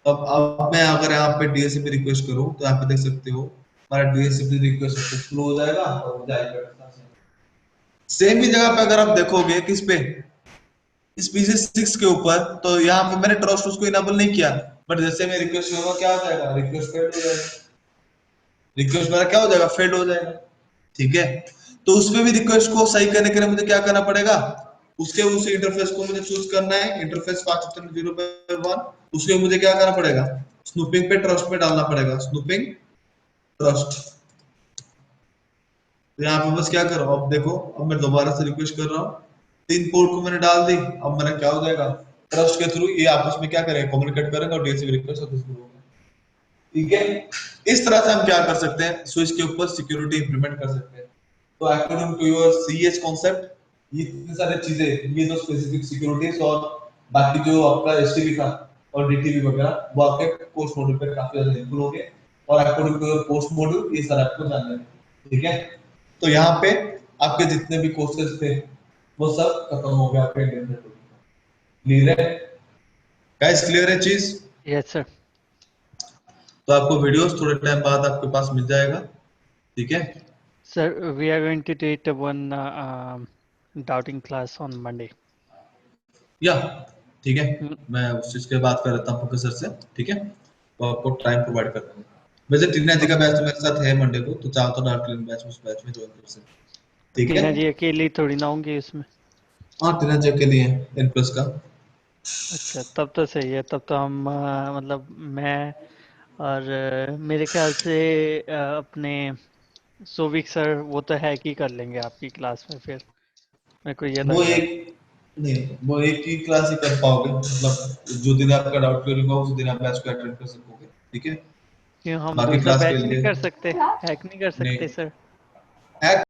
Speaker 1: अब मैं अगर यहाँ पे डीएचसीपी रिक्वेस्ट करूँ तो यहाँ पे देख सकते हो हमारा डीएचसीपी रिक्वेस्ट सक्सेसफुल हो जाएगा और मुझे आईपी एड्रेस। सेम ही जगह पे अगर आप देखोगे किस पे, इस PC6 के ऊपर, तो यहाँ पे मैंने ट्रस्ट उसको इनेबल नहीं किया, बट जैसे मैं रिक्वेस्ट करूंगा क्या हो जाएगा, रिक्वेस्ट फेल्ड हो जाएगा, रिक्वेस्ट मेरा क्या हो जाएगा, फेल्ड हो जाएगा। ठीक है, तो उसमें भी रिक्वेस्ट को सही करने के लिए मुझे क्या करना पड़ेगा, उसके उस इंटरफेस को मुझे चूज करना है, इंटरफेस 5.0/1, उसके मुझे क्या करना पड़ेगा, स्नूपिंग पे ट्रस्ट पे डालना पड़ेगा, स्नूपिंग ट्रस्ट। तो यहाँ पे बस क्या कर रहा हूँ, अब देखो, अब मैं दोबारा से रिक्वेस्ट कर रहा हूँ, 3 पोर्ट को मैंने डाल दी, अब मेरा क्या हो जाएगा, ट्रस्ट के थ्रू ये आपस में क्या करेंगे, कम्युनिकेट करेंगे और डीएचसीपी रिक्वेस्ट सक्सेसफुल होगा। ठीक है, इस तरह से हम क्या कर सकते हैं, स्विच के ऊपर सिक्योरिटी इंप्लीमेंट कर सकते हैं। तो according to your CH concept, ये इतनी सारी चीजें, ये तो स्पेसिफिक सिक्योरिटीज, और बाकी जो आपका एसटीपी था और डीटीपी वगैरह वो आपके कोर्स मॉड्यूल पे काफी ज्यादा हेल्पफुल होंगे, और according to your course module ये सारा आपको जानना है। ठीक है, तो यहाँ पे आपके जितने भी कोर्सेज थे वो सब खत्म हो गए आपके इंडियन नेटवर्क। क्लियर है गाइस, क्लियर है चीज?
Speaker 2: Yes sir.
Speaker 1: तो आपको वीडियोस थोड़े टाइम बाद आपके पास मिल जाएगा। ठीक है
Speaker 2: sir, we are going to take one doubting class on Monday.
Speaker 1: Yeah ठीक है, मैं उस चीज के बात कर लेता हूँ प्रोफेसर से। ठीक है, तो आपको टाइम प्रोवाइड कर दूंगा। वैसे टीना जी का बैच तो मेरे साथ है मंडे को, तो चाहो तो डार्क बैच उस बैच में ज्वाइन कर सकते हैं। ठीक है,
Speaker 2: टीना जी अकेली थोड़ी ना होंगी इसमें।
Speaker 1: हाँ टीना जी के लिए N+ का।
Speaker 2: अच्छा, तब तो सही है, तब तो हम मतलब मैं और मेरे ख्याल से अपने सोविक सर वो तो हैक ही कर लेंगे आपकी क्लास में, फिर मेरे को ये
Speaker 1: वो
Speaker 2: लग रहा है।
Speaker 1: एक नहीं, वो एक ही क्लास ही कर पाओगे, मतलब जो दिन आपका डाउट क्लियर होगा उस दिन आप बैच को अटेंड कर सकोगे। ठीक है,
Speaker 2: क्यों हम
Speaker 1: बाकी
Speaker 2: दूसरा
Speaker 1: क्लास के
Speaker 2: बैच नहीं
Speaker 1: लिए
Speaker 2: कर सकते? हैक नहीं कर सकते
Speaker 1: नहीं
Speaker 2: सर?
Speaker 1: हैक